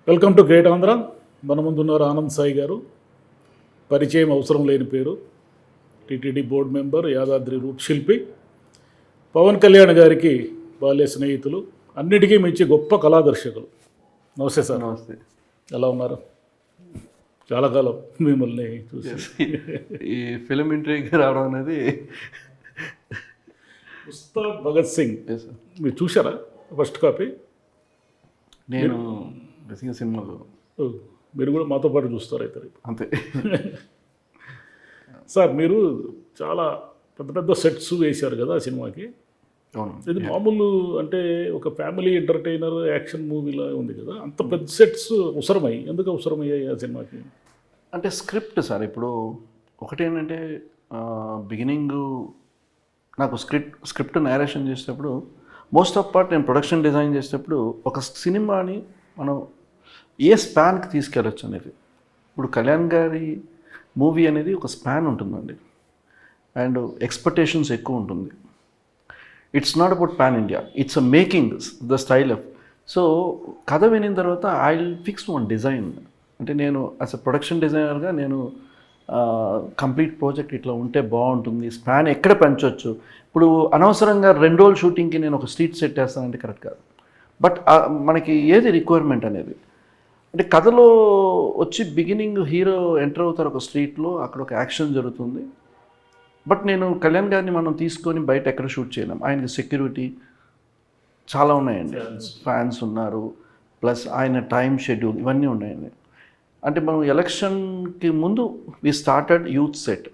Welcome to great Andhra. మన ముందున్నారు ఆనంద్ సాయి గారు. పరిచయం అవసరం లేని పేరు. టీటీడీ బోర్డు మెంబర్, యాదాద్రి రూట్ శిల్పి, పవన్ కళ్యాణ్ గారికి బాల్య స్నేహితులు, అన్నిటికీ మించి గొప్ప కళాదర్శకులు. నమస్తే సార్. నమస్తే. ఎలా ఉన్నారు? చాలా కాలం మిమ్మల్ని చూసి. ఈ ఫిలిం ఇంటర్వ్యూకి రావడం అనేది ఉస్తాద్ భగత్ సింగ్ మీరు చూసారా? ఫస్ట్ కాపీ నేను బేసిక్గా సినిమాలో. మీరు కూడా మాతో పాటు చూస్తారు అయితే. అంతే సార్, మీరు చాలా పెద్ద పెద్ద సెట్స్ వేశారు కదా ఆ సినిమాకి. అవును. ఇది మామూలు అంటే ఒక ఫ్యామిలీ ఎంటర్టైనర్ యాక్షన్ మూవీలా ఉంది కదా, అంత పెద్ద సెట్స్ అవసరమయ్యి ఎందుకు అవసరమయ్యాయి ఆ సినిమాకి? అంటే స్క్రిప్ట్ సార్. ఇప్పుడు ఒకటేంటంటే బిగినింగ్ నాకు స్క్రిప్ట్ నేరేషన్ చేసేటప్పుడు మోస్ట్ ఆఫ్ పార్ట్ నేను ప్రొడక్షన్ డిజైన్ చేసేటప్పుడు ఒక సినిమాని మనం ఏ స్పాన్కి తీసుకెళ్ళచ్చు అనేది. ఇప్పుడు కళ్యాణ్ గారి మూవీ అనేది ఒక స్పాన్ ఉంటుందండి, అండ్ ఎక్స్పెక్టేషన్స్ ఎక్కువ ఉంటుంది. It's not about pan India, it's a making the style of. So కథ వినిన తర్వాత I will fix one design. అంటే నేను యాజ్ అ ప్రొడక్షన్ డిజైనర్గా నేను కంప్లీట్ ప్రాజెక్ట్ ఇట్లా ఉంటే బాగుంటుంది, స్పాన్ ఎక్కడ పెంచవచ్చు. ఇప్పుడు అనవసరంగా 2 రోజుల షూటింగ్కి నేను ఒక స్ట్రీట్ సెట్ వేస్తానంటే కరెక్ట్ కాదు. బట్ మనకి ఏది రిక్వైర్మెంట్ అనేది, అంటే కథలో వచ్చి బిగినింగ్ హీరో ఎంటర్ అవుతారు ఒక స్ట్రీట్లో, అక్కడ ఒక యాక్షన్ జరుగుతుంది. బట్ నేను కళ్యాణ్ గారిని మనం తీసుకొని బయట ఎక్కడ షూట్ చేయలేం. ఆయనకి సెక్యూరిటీ చాలా ఉన్నాయండి, ఫ్యాన్స్ ఉన్నారు, ప్లస్ ఆయన టైం షెడ్యూల్ ఇవన్నీ ఉన్నాయండి. అంటే మనం ఎలక్షన్కి ముందు వి స్టార్టెడ్ యూత్ సెట్.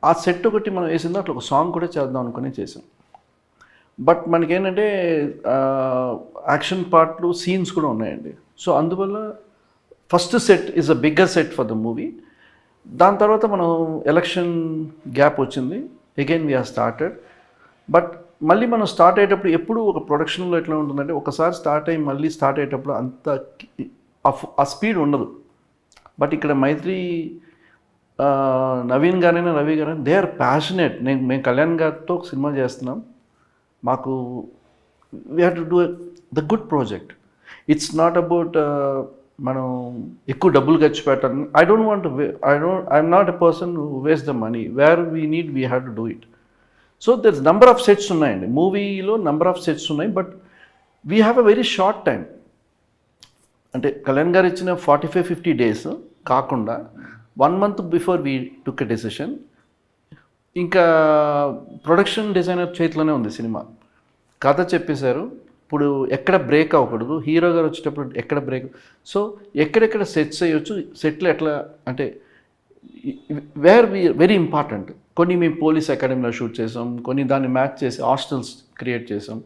ఆ సెట్ ఒకటి మనం వేసిందో అట్లా ఒక సాంగ్ కూడా చేద్దాం అనుకుని చేసాం. బట్ మనకేంటంటే యాక్షన్ పార్ట్లు సీన్స్ కూడా ఉన్నాయండి. సో అందువల్ల first set is a bigger set for the movie. దాని తర్వాత మనం ఎలక్షన్ గ్యాప్ వచ్చింది, అగైన్ వీఆర్ స్టార్టెడ్. బట్ మళ్ళీ మనం స్టార్ట్ అయ్యేటప్పుడు ఎప్పుడు ఒక ప్రొడక్షన్లో ఎట్లా ఉంటుందంటే ఒకసారి స్టార్ట్ అయ్యి మళ్ళీ స్టార్ట్ అయ్యేటప్పుడు అంత ఆ స్పీడ్ ఉండదు. బట్ ఇక్కడ మైత్రి నవీన్ గారైనా రవి గారైనా దే ఆర్ ప్యాషనేట్. మేము కళ్యాణ్ గారితో ఒక సినిమా చేస్తున్నాం, మాకు we have to do the good project. It's not about మనం ఎక్కువ డబ్బులు ఖర్చు పెట్టాలి. I'm not a person who waste the money. Where we need we have to do it. So there number of sets ఉన్నాయండి మూవీలో, number of sets ఉన్నాయి. But we have a very short time. అంటే కళ్యాణ్ గారు ఇచ్చిన 45-50 days కాకుండా 1 month before we took a decision. ఇంకా production designer చేతిలోనే ఉంది సినిమా. కథ చెప్పేశారు, ఇప్పుడు ఎక్కడ బ్రేక్ అవ్వకూడదు, హీరో గారు వచ్చేటప్పుడు ఎక్కడ బ్రేక్. సో ఎక్కడెక్కడ సెట్స్ అయ్యొచ్చు, సెట్లు ఎట్లా అంటే వేర్ వెరీ ఇంపార్టెంట్. కొన్ని మేము పోలీస్ అకాడమీలో షూట్ చేసాం, కొన్ని దాన్ని మ్యాచ్ చేసి హాస్టల్స్ క్రియేట్ చేసాం,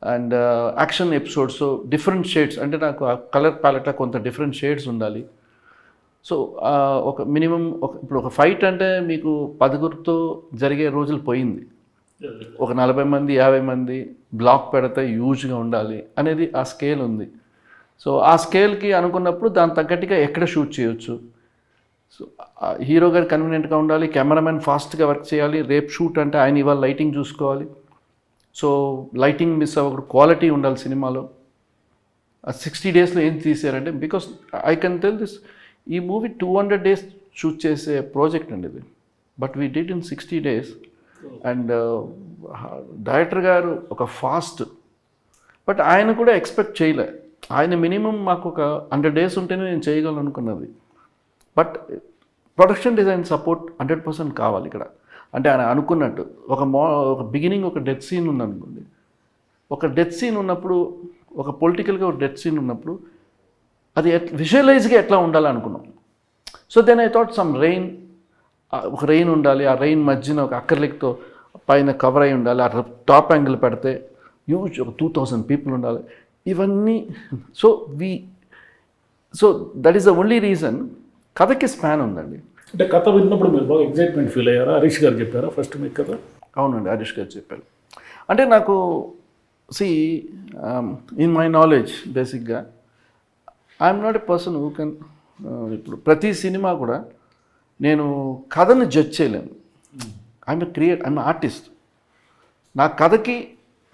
and action episodes different shades. అంటే నాకు ఆ కలర్ ప్యాలెట్లో కొంత డిఫరెంట్ షేడ్స్ ఉండాలి. సో ఒక మినిమం ఇప్పుడు ఒక ఫైట్ అంటే మీకు 10గురితో జరిగే రోజులు పోయింది. ఒక 40 మంది 50 మంది బ్లాక్ పెడితే యూజ్గా ఉండాలి అనేది ఆ స్కేల్ ఉంది. సో ఆ స్కేల్కి అనుకున్నప్పుడు దాని తగ్గట్టుగా ఎక్కడ షూట్ చేయొచ్చు. సో హీరో గారు కన్వీనియంట్గా ఉండాలి, కెమెరామెన్ ఫాస్ట్గా వర్క్ చేయాలి. రేపు షూట్ అంటే ఆయన ఇవాళ లైటింగ్ చూసుకోవాలి. సో లైటింగ్ మిస్ అవ్వకూడదు, క్వాలిటీ ఉండాలి సినిమాలో. 60 daysలో ఏం తీసారంటే, because I can tell this, ఈ మూవీ 200 days షూట్ చేసే ప్రాజెక్ట్ అండి ఇది. But we did in 60 days. And director గారు ఒక ఫాస్ట్, బట్ ఆయన కూడా ఎక్స్పెక్ట్ చేయలే. ఆయన మినిమం మాకు ఒక 100 days ఉంటేనే నేను చేయగలను అనుకున్నది. బట్ ప్రొడక్షన్ డిజైన్ సపోర్ట్ 100% కావాలి ఇక్కడ. అంటే ఆయన అనుకున్నట్టు ఒక బిగినింగ్ ఒక డెత్ సీన్ ఉందనుకోండి. ఒక డెత్ సీన్ ఉన్నప్పుడు, ఒక పొలిటికల్గా ఒక డెత్ సీన్ ఉన్నప్పుడు అది విజువలైజ్గా ఎట్లా ఉండాలనుకున్నాం. So then I thought some rain, ఒక రెయిన్ ఉండాలి, ఆ రెయిన్ మధ్యన ఒక అక్కర్లిక్తో పైన కవర్ అయి ఉండాలి, ఆ టాప్ యాంగిల్ పెడితే హ్యూజ్ ఒక 2000 people ఉండాలి, ఇవన్నీ. So that is the only reason. కథకి స్పాన్ ఉందండి. అంటే కథ విన్నప్పుడు మీరు బాగా ఎగ్జైట్మెంట్ ఫీల్ అయ్యారా? హరీష్ గారు చెప్పారా ఫస్ట్ మీకు కథ? అవునండి, హరీష్ గారు చెప్పారు. అంటే నాకు ఇన్ మై నాలెడ్జ్ బేసిక్గా I'm not a person who can, ఇప్పుడు ప్రతి సినిమా కూడా నేను కథను జడ్జ్ చేయలేను. I'm artist. నా కథకి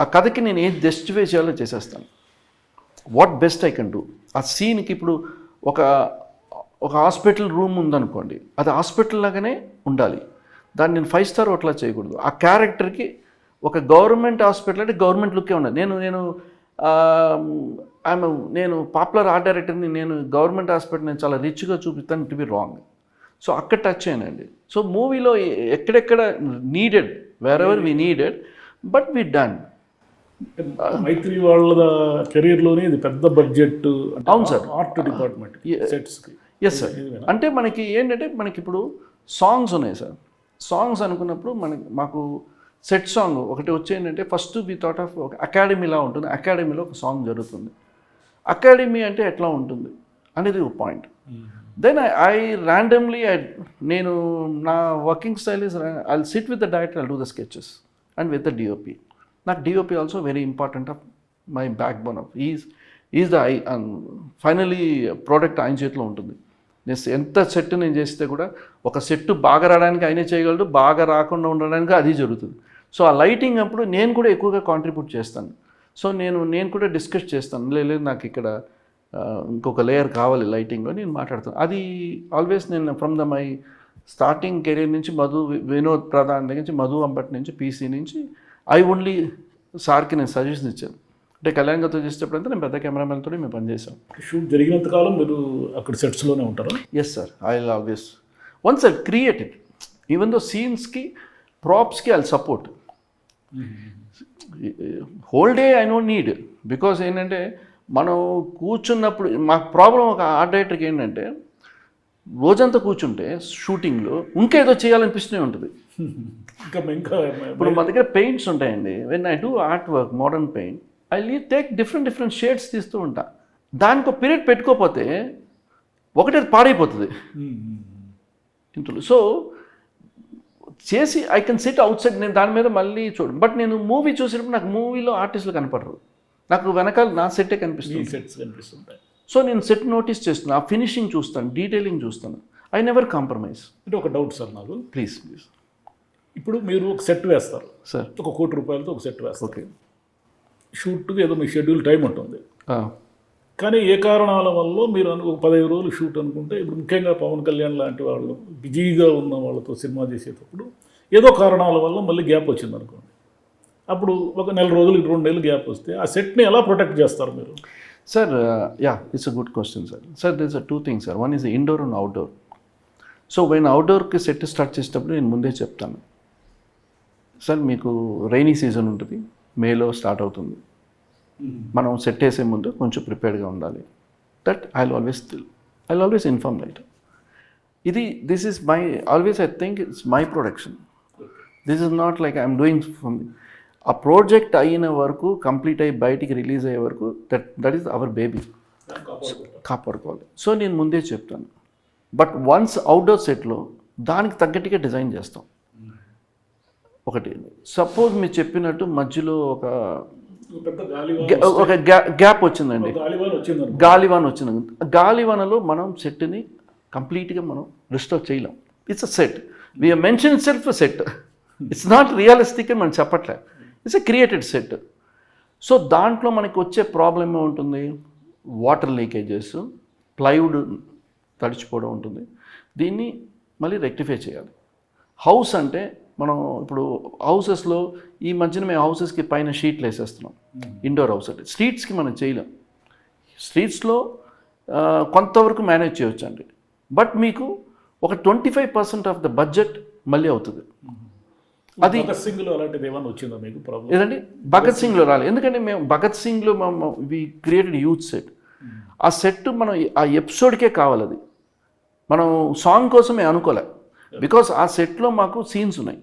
ఆ కథకి నేను ఏది జస్టిఫై చేయాలో చేసేస్తాను. What best I can do. ఆ సీన్కి ఇప్పుడు ఒక హాస్పిటల్ రూమ్ ఉందనుకోండి, అది హాస్పిటల్ లాగానే ఉండాలి. దాన్ని నేను 5 స్టార్ హోటల్లా చేయకూడదు. ఆ క్యారెక్టర్కి ఒక గవర్నమెంట్ హాస్పిటల్ అంటే గవర్నమెంట్ లుక్కే ఉండాలి. నేను పాపులర్ ఆర్ట్ డైరెక్టర్ని, నేను గవర్నమెంట్ హాస్పిటల్ నేను చాలా రిచ్గా చూపిస్తాను, టు బి రాంగ్. సో అక్కడ టచ్ అయ్యానండి. సో మూవీలో ఎక్కడెక్కడ needed, wherever we needed, but we done. Mythri వాళ్ళ కెరీర్లోనే ఇది పెద్ద బడ్జెట్. అవును సార్. ఆర్ట్ డిపార్ట్మెంట్ సెట్స్కి. Yes sir. అంటే మనకి ఏంటంటే మనకి ఇప్పుడు సాంగ్స్ ఉన్నాయి సార్. సాంగ్స్ అనుకున్నప్పుడు మాకు సెట్ సాంగ్ ఒకటి వచ్చేంటంటే ఫస్ట్ వి థాట్ ఆఫ్ ఒక అకాడమీలా ఉంటుంది. అకాడమీలో ఒక సాంగ్ జరుగుతుంది. అకాడమీ అంటే ఎట్లా ఉంటుంది అనేది ఒక పాయింట్. దెన్ ఐ ర్యాండమ్లీ నేను నా working style is I sit with the director, I do the sketches and with the DOP. నాకు DOP also very important of my backbone of is the I. Finally product ఆయన చేతిలో ఉంటుంది. నేను ఎంత set నేను చేస్తే కూడా ఒక సెట్ బాగా రావడానికి ఆయనే చేయగలడు, బాగా రాకుండా ఉండడానికి అది జరుగుతుంది. సో ఆ లైటింగ్ అప్పుడు నేను కూడా ఎక్కువగా కాంట్రిబ్యూట్ చేస్తాను. సో నేను కూడా డిస్కస్ చేస్తాను, లేదు నాకు ఇక్కడ ఇంకొక లేయర్ కావాలి లైటింగ్లో, నేను మాట్లాడతాను. అది ఆల్వేస్ నేను from the my starting career నుంచి వినోద్ ప్రధాన్ దగ్గర నుంచి, మధు అంబట్ నుంచి, పీసీ నుంచి ఐ ఓన్లీ సార్కి నేను సజెషన్ ఇచ్చాను. అంటే కళ్యాణ్ గారితో చేసేటప్పుడంతా నేను పెద్ద కెమెరామెన్తో మేము పనిచేసాం. షూట్ జరిగినంత కాలం మీరు అక్కడ సెట్స్లోనే ఉంటారా? Yes sir. I will always once I created even though సీన్స్కి ప్రాప్స్కి I support. Whole day I don't need, because ఏంటంటే మనం కూర్చున్నప్పుడు మాకు ప్రాబ్లం ఒక ఆర్ట్ డైరెక్టర్కి ఏంటంటే రోజంతా కూర్చుంటే షూటింగ్లో ఇంకేదో చేయాలనిపిస్తూనే ఉంటుంది. ఇప్పుడు మా దగ్గర పెయింట్స్ ఉంటాయండి. When I do art work, modern paint, I take different shades తీస్తూ ఉంటా. దానికి ఒక పీరియడ్ పెట్టుకోకపోతే ఒకటే పాడైపోతుంది ఇంట్లో. సో చేసి I can SIT out side, నేను దాని మీద మళ్ళీ చూడు. బట్ నేను మూవీ చూసేటప్పుడు నాకు మూవీలో ఆర్టిస్టులు కనపడరు, నాకు వెనకాల నా సెట్టే కనిపిస్తుంది. సెట్స్ కనిపిస్తుంటాయి. సో నేను సెట్ నోటీస్ చేస్తున్నాను, ఆ ఫినిషింగ్ చూస్తాను, డీటెయిలింగ్ చూస్తాను. I never compromise. అంటే ఒక డౌట్ సార్ నాకు. ప్లీజ్. ఇప్పుడు మీరు ఒక సెట్ వేస్తారు సార్, ఒక ₹1,00,00,000 ఒక సెట్ వేస్తారు. ఓకే. షూట్కి ఏదో మీ షెడ్యూల్ టైం ఉంటుంది, కానీ ఏ కారణాల వల్ల మీరు 15 రోజులు షూట్ అనుకుంటే, ఇప్పుడు ముఖ్యంగా పవన్ కళ్యాణ్ లాంటి వాళ్ళు బిజీగా ఉన్న వాళ్ళతో సినిమా చేసేటప్పుడు ఏదో కారణాల వల్ల మళ్ళీ గ్యాప్ వచ్చింది అనుకోండి, అప్పుడు ఒక నెల రోజులు 2 నెలలు గ్యాప్ వస్తే ఆ సెట్ని ఎలా ప్రొటెక్ట్ చేస్తారు మీరు? Sir it's a good question sir. Sir this are 2 things sir. One is indoor and outdoor. So when అవుట్డోర్కి సెట్ స్టార్ట్ చేసేటప్పుడు నేను ముందే చెప్తాను, సార్ మీకు రైనీ సీజన్ ఉంటుంది, మేలో స్టార్ట్ అవుతుంది, మనం సెట్ వేసే ముందు కొంచెం ప్రిపేర్డ్గా ఉండాలి. That I always inform right. This is my always I think it's my production. This is not like I'm doing for me. ఆ ప్రాజెక్ట్ అయిన వరకు, కంప్లీట్ అయ్యి బయటికి రిలీజ్ అయ్యే వరకు దట్ ఈస్ అవర్ బేబీ, కాపాడుకోవాలి. సో నేను ముందే చెప్తాను. బట్ వన్స్ అవుట్డోర్ సెట్లో దానికి తగ్గట్టుగా డిజైన్ చేస్తాం. ఒకటి సపోజ్ మీరు చెప్పినట్టు మధ్యలో ఒక గ్యాప్ వచ్చిందండి, గాలివాన్ వచ్చింది. గాలివానలో మనం సెట్ని కంప్లీట్గా మనం రిస్టోర్ చేయలేం. It's a set, we're mention itself set, it's not realistic అని మనం చెప్పట్లే, it's a created set. So దాంట్లో మనకి వచ్చే ప్రాబ్లం ఏముంటుంది, వాటర్ లీకేజెస్, ప్లైవుడ్ తడిచిపోవడం ఉంటుంది. దీన్ని మళ్ళీ రెక్టిఫై చేయాలి. హౌస్ అంటే మనం ఇప్పుడు హౌసెస్లో ఈ మధ్యన మేము హౌసెస్కి పైన షీట్లు వేసేస్తున్నాం, ఇండోర్ హౌస్ అంటే. స్ట్రీట్స్కి మనం చేయలేం. స్ట్రీట్స్లో కొంతవరకు మేనేజ్ చేయవచ్చు అండి, బట్ మీకు ఒక 25% ఆఫ్ ద బడ్జెట్ మళ్ళీ అవుతుంది. అది ఏదండి భగత్ సింగ్లో రాలేదు, ఎందుకంటే మేము భగత్ సింగ్లో వి క్రియేటెడ్ యూత్ సెట్. ఆ సెట్ మనం ఆ ఎపిసోడ్కే కావాలి, అది మనం సాంగ్ కోసమే అనుకోలే, బికాస్ ఆ సెట్లో మాకు సీన్స్ ఉన్నాయి.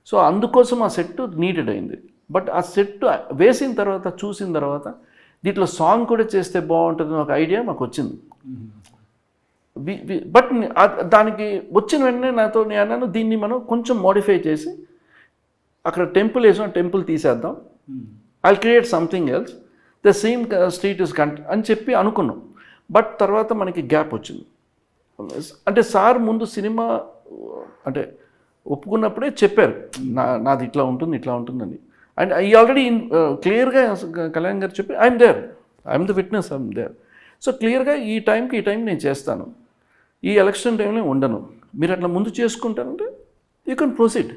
సో అందుకోసం ఆ సెట్ నీడెడ్ అయింది. బట్ ఆ సెట్ వేసిన తర్వాత, చూసిన తర్వాత దీంట్లో సాంగ్ కూడా చేస్తే బాగుంటుంది ఒక ఐడియా మాకు వచ్చింది. బట్ దానికి వచ్చిన వెంటనే నేను అన్నాను, దీన్ని మనం కొంచెం మోడిఫై చేసి అక్కడ టెంపుల్ వేసాం, టెంపుల్ తీసేద్దాం, I create something else, the same street is అని చెప్పి అనుకున్నాం. బట్ తర్వాత మనకి గ్యాప్ వచ్చింది. అంటే సార్ ముందు సినిమా అంటే ఒప్పుకున్నప్పుడే చెప్పారు, నాది ఇట్లా ఉంటుందని. అండ్ ఐ ఆల్రెడీ క్లియర్గా కళ్యాణ్ గారు చెప్పి I'm there, I'm the witness, I'm there. So క్లియర్గా ఈ టైంకి నేను చేస్తాను, ఈ ఎలక్షన్ టైంలో ఉండను, మీరు అట్లా ముందు చేసుకుంటారంటే యూ కెన్ ప్రొసీడ్.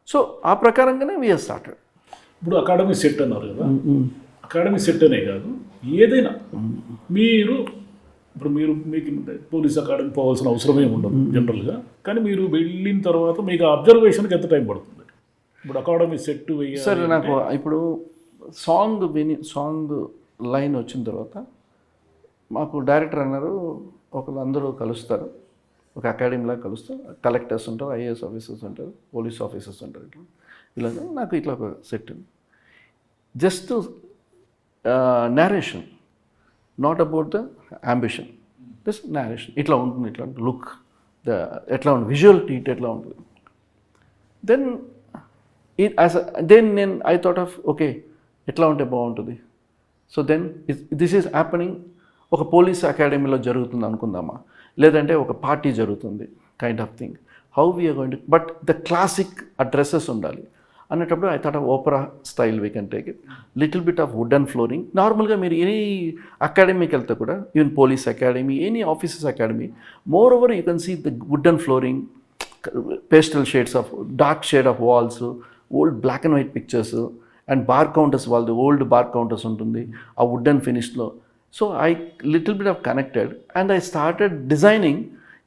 సో ఆ ప్రకారంగానే వీఆర్ స్టార్టెడ్. ఇప్పుడు అకాడమీ సెట్ అన్నారు కదా, అకాడమీ సెట్ అనే కాదు, ఏదైనా మీరు ఇప్పుడు మీకు పోలీస్ అకాడమీ పోవాల్సిన అవసరమే ఉండదు జనరల్గా, కానీ మీరు వెళ్ళిన తర్వాత మీకు అబ్జర్వేషన్కి ఎంత టైం పడుతుంది? ఇప్పుడు అకాడమీ సెట్ వేయాలి. సరే, నాకు ఇప్పుడు సాంగ్ లైన్ వచ్చిన తర్వాత మాకు డైరెక్టర్ అన్నారు, ఒకళ్ళందరూ కలుస్తారు, ఒక అకాడమీలాగా కలుస్తారు, కలెక్టర్స్ ఉంటారు, ఐఏఎస్ ఆఫీసర్స్ ఉంటారు, పోలీస్ ఆఫీసర్స్ ఉంటారు, ఇలా నాకు ఇట్లా ఒక set just narration, not about the ambition, just narration. ఇట్లా ఉంటుంది, ఇట్లా లుక్ ఎట్లా ఉంటుంది, విజువలిటీ ఎట్లా ఉంటుంది. Then I thought of okay ఎట్లా ఉంటే బాగుంటుంది. So then this is happening, ఒక పోలీస్ అకాడమీలో జరుగుతుంది అనుకుందామా, లేదంటే ఒక పార్టీ జరుగుతుంది kind of thing, how we're going to, but the classic dresses ఉండాలి అన్నప్పుడు I thought of Opera style we can take it, little bit of wooden flooring. నార్మల్గా మీరు ఎనీ అకాడమీకి వెళ్తే కూడా, even police academy, any offices academy, more over you can see the wooden flooring, pastel shades of dark shade of walls, old black and white pictures, and bar counters, వాళ్ళది old bar counters ఉంటుంది ఆ wooden ఫినిష్లో. So I little bit of connected and I started designing.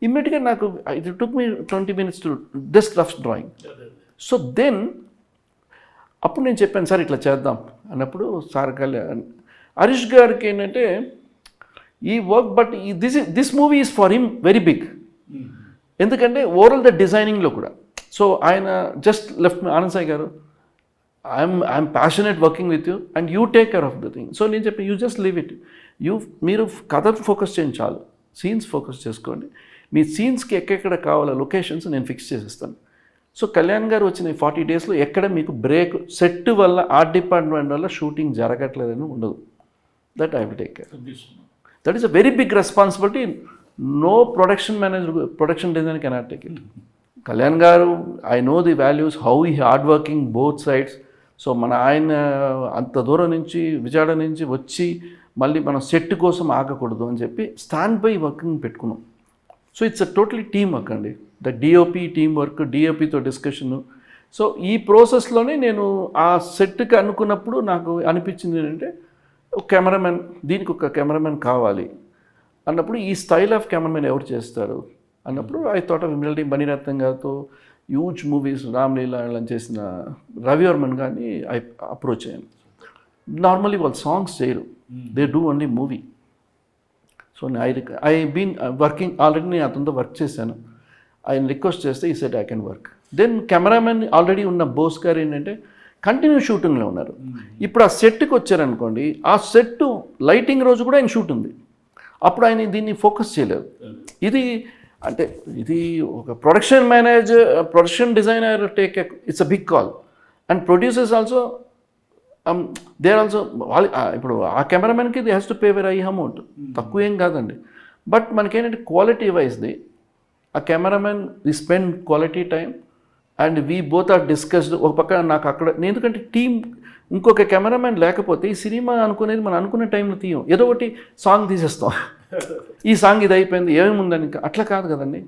ఇమ్మీడియట్గా నాకు it took me 20 minutes to just rough drawing. So then అప్పుడు నేను చెప్పాను, sir ఇట్లా చేద్దాం అన్నప్పుడు సార్ హరీష్ గారికి ఏంటంటే ఈ work, but this movie is for him very big, ఎందుకంటే ఓవరాల్ ద డిజైనింగ్లో కూడా. సో ఆయన just left me, Anand Sai గారు I'm passionate working with you and you take care of the thing. So నేను చెప్పి యూ జస్ట్ లీవ్ ఇట్, మీరు కథ focus చేయండి చాలు, సీన్స్ ఫోకస్ చేసుకోండి, మీ సీన్స్కి ఎక్కడెక్కడ కావాలో లొకేషన్స్ నేను ఫిక్స్ చేసేస్తాను. సో కళ్యాణ్ గారు వచ్చిన 40 daysలో ఎక్కడ మీకు బ్రేక్, సెట్ వల్ల ఆర్ట్ డిపార్ట్మెంట్ వల్ల షూటింగ్ జరగట్లేదని ఉండదు. That I will take care. That is a very big responsibility. No production design cannot take it. Kalyan గారు, I know the values, how ఈ hard working both sides. So ఆయన అంత దూరం నుంచి విజయవాడ నుంచి వచ్చి మళ్ళీ మనం సెట్ కోసం ఆగకూడదు అని చెప్పి స్టాండ్ బై వర్కింగ్ పెట్టుకున్నాం. So it's a totally team work అండి, ద డిఓపి టీమ్ వర్క్, డిఓపితో డిస్కషను. సో ఈ ప్రాసెస్లోనే నేను ఆ సెట్కి అనుకున్నప్పుడు నాకు అనిపించింది ఏంటంటే ఒక కెమెరామెన్, దీనికి ఒక కెమెరామెన్ కావాలి అన్నప్పుడు ఈ స్టైల్ ఆఫ్ కెమెరామెన్ ఎవరు చేస్తారు అన్నప్పుడు I thought of immediately Maniratnam గారితో హ్యూజ్ మూవీస్ రామ్లీలా ఇలా చేసిన రవివర్మన్ గారిని అప్రోచ్ అయ్యాను. నార్మల్లీ వాళ్ళు సాంగ్స్ చేయరు, they do only movie. So I been working already, నేను అతనితో వర్క్ చేశాను. ఆయన రిక్వెస్ట్ చేస్తే ఈ set I can work. Then cameraman already ఉన్న బోస్ గారు ఏంటంటే కంటిన్యూ షూటింగ్లో ఉన్నారు. ఇప్పుడు ఆ సెట్కి వచ్చారనుకోండి, ఆ సెట్ లైటింగ్ రోజు కూడా ఆయన షూట్ ఉంది, అప్పుడు ఆయన దీన్ని ఫోకస్ చేయలేరు. ఇది ఒక production manager, production designer take it's a big call, and producers also they are also. ఇప్పుడు ఆ కెమెరామెన్కి the has to pay very high amount, తక్కువ ఏం కాదండి. బట్ మనకేంటంటే క్వాలిటీ వైజ్ది ఆ cameraman we spend quality time and we both are discussed. ఒక పక్క నాకు అక్కడ, ఎందుకంటే టీం, ఇంకొక కెమెరామెన్ లేకపోతే ఈ సినిమా అనుకునేది మనం అనుకునే టైంలో తీయం, ఏదో ఒకటి సాంగ్ తీసేస్తాం, ఈ సాంగ్ ఇది అయిపోయింది ఏమేముందని, అట్లా కాదు కదండి.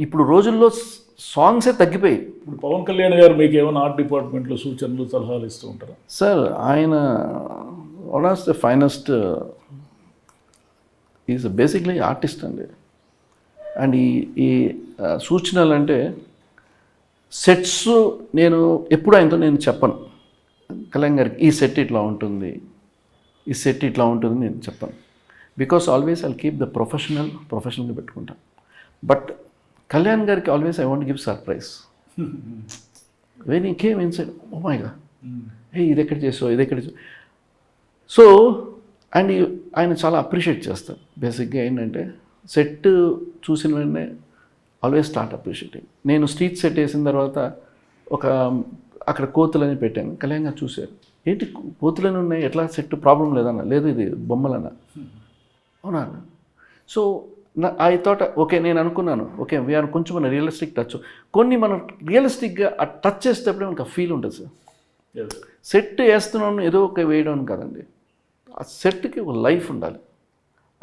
ఇప్పుడు రోజుల్లో సాంగ్సే తగ్గిపోయి. ఇప్పుడు పవన్ కళ్యాణ్ గారు మీకు ఏమైనా ఆర్ట్ డిపార్ట్మెంట్లో సూచనలు సలహాలు ఇస్తూ ఉంటారా? సార్ ఆయన one of the finest, is basically artist అండి. అండ్ ఈ సూచనలు అంటే సెట్స్ నేను ఎప్పుడు ఆయనతో నేను చెప్పను, కళ్యాణ్ గారికి ఈ సెట్ ఇట్లా ఉంటుంది, ఈ సెట్ ఇట్లా ఉంటుంది నేను చెప్పను. Because always I'll keep the ప్రొఫెషనల్గా పెట్టుకుంటాను. బట్ కళ్యాణ్ గారికి always I want give surprise. When he came inside, oh my God, ఇది ఎక్కడ చేసావు. సో అండ్ ఆయన చాలా అప్రిషియేట్ చేస్తారు. బేసిక్గా ఏంటంటే సెట్ చూసిన వెంటనే ఆల్వేస్ స్టార్ట్ అప్రిషియేటింగ్. నేను స్ట్రీట్ సెట్ వేసిన తర్వాత అక్కడ కోతులని పెట్టాను, కళ్యాణ్ గారు చూశారు, ఏంటి కోతులని ఉన్నాయి, ఎట్లా సెట్ ప్రాబ్లం లేదన్నా, లేదు ఇది బొమ్మలన్నా, అవునా. సో ఐ థాట్ ఓకే, నేను అనుకున్నాను ఓకే వీఆర్ కొంచెం మన రియలిస్టిక్ టచ్, కొన్ని మనం రియలిస్టిక్గా ఆ టచ్ చేసేటప్పుడే మనకు ఆ ఫీల్ ఉంటుంది సార్. సెట్ వేస్తున్నాను ఏదో ఒక వేయడం కదండి, ఆ సెట్కి ఒక లైఫ్ ఉండాలి.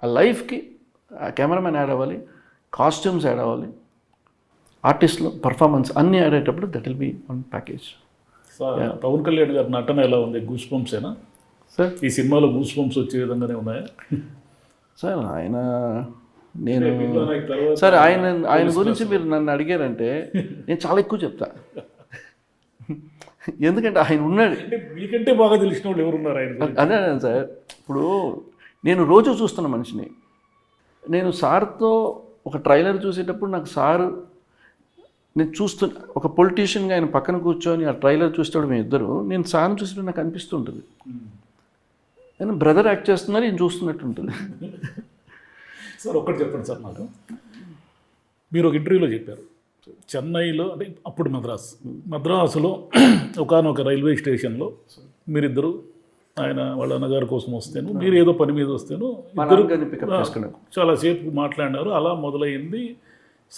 ఆ లైఫ్కి కెమెరామెన్ యాడ్ అవ్వాలి, కాస్ట్యూమ్స్ యాడ్ అవ్వాలి, ఆర్టిస్టులు పర్ఫార్మెన్స్ అన్నీ యాడ్ అయ్యేటప్పుడు that will be one package. Pavan Kalyan గారి నటన ఎలా ఉంది? గూస్ బంప్సేనా సార్? ఈ సినిమాలో గూస్ బంప్స్ వచ్చే విధంగానే ఉన్నాయా? సార్ నేను సార్ ఆయన గురించి మీరు నన్ను అడిగారంటే నేను చాలా ఎక్కువ చెప్తా. ఎందుకంటే ఆయన ఉన్నాడు. మీకంటే బాగా తెలిసిన వాళ్ళు ఎవరున్నారు ఆయన? అదే సార్, ఇప్పుడు నేను రోజు చూస్తున్న మనిషిని. నేను సార్తో ఒక ట్రైలర్ చూసేటప్పుడు నాకు సారు, నేను ఒక పొలిటీషియన్గా ఆయన పక్కన కూర్చొని ఆ ట్రైలర్ చూసేటప్పుడు మేము ఇద్దరు, నేను సార్ని చూసేటప్పుడు నాకు అనిపిస్తుంటుంది నేను బ్రదర్ యాక్ట్ చేస్తున్నారు, నేను చూస్తున్నట్టు ఉంటుంది. సార్ ఒక్కటి చెప్పండి సార్ నాకు. మీరు ఒక ఇంటర్వ్యూలో చెప్పారు, చెన్నైలో అంటే అప్పుడు మద్రాసులో ఒకానొక రైల్వే స్టేషన్లో మీరిద్దరు, ఆయన వాళ్ళ అన్నగారి కోసం వస్తేను, మీరు ఏదో పని మీద వస్తేను ఇద్దరు చాలాసేపు మాట్లాడినారు. అలా మొదలైంది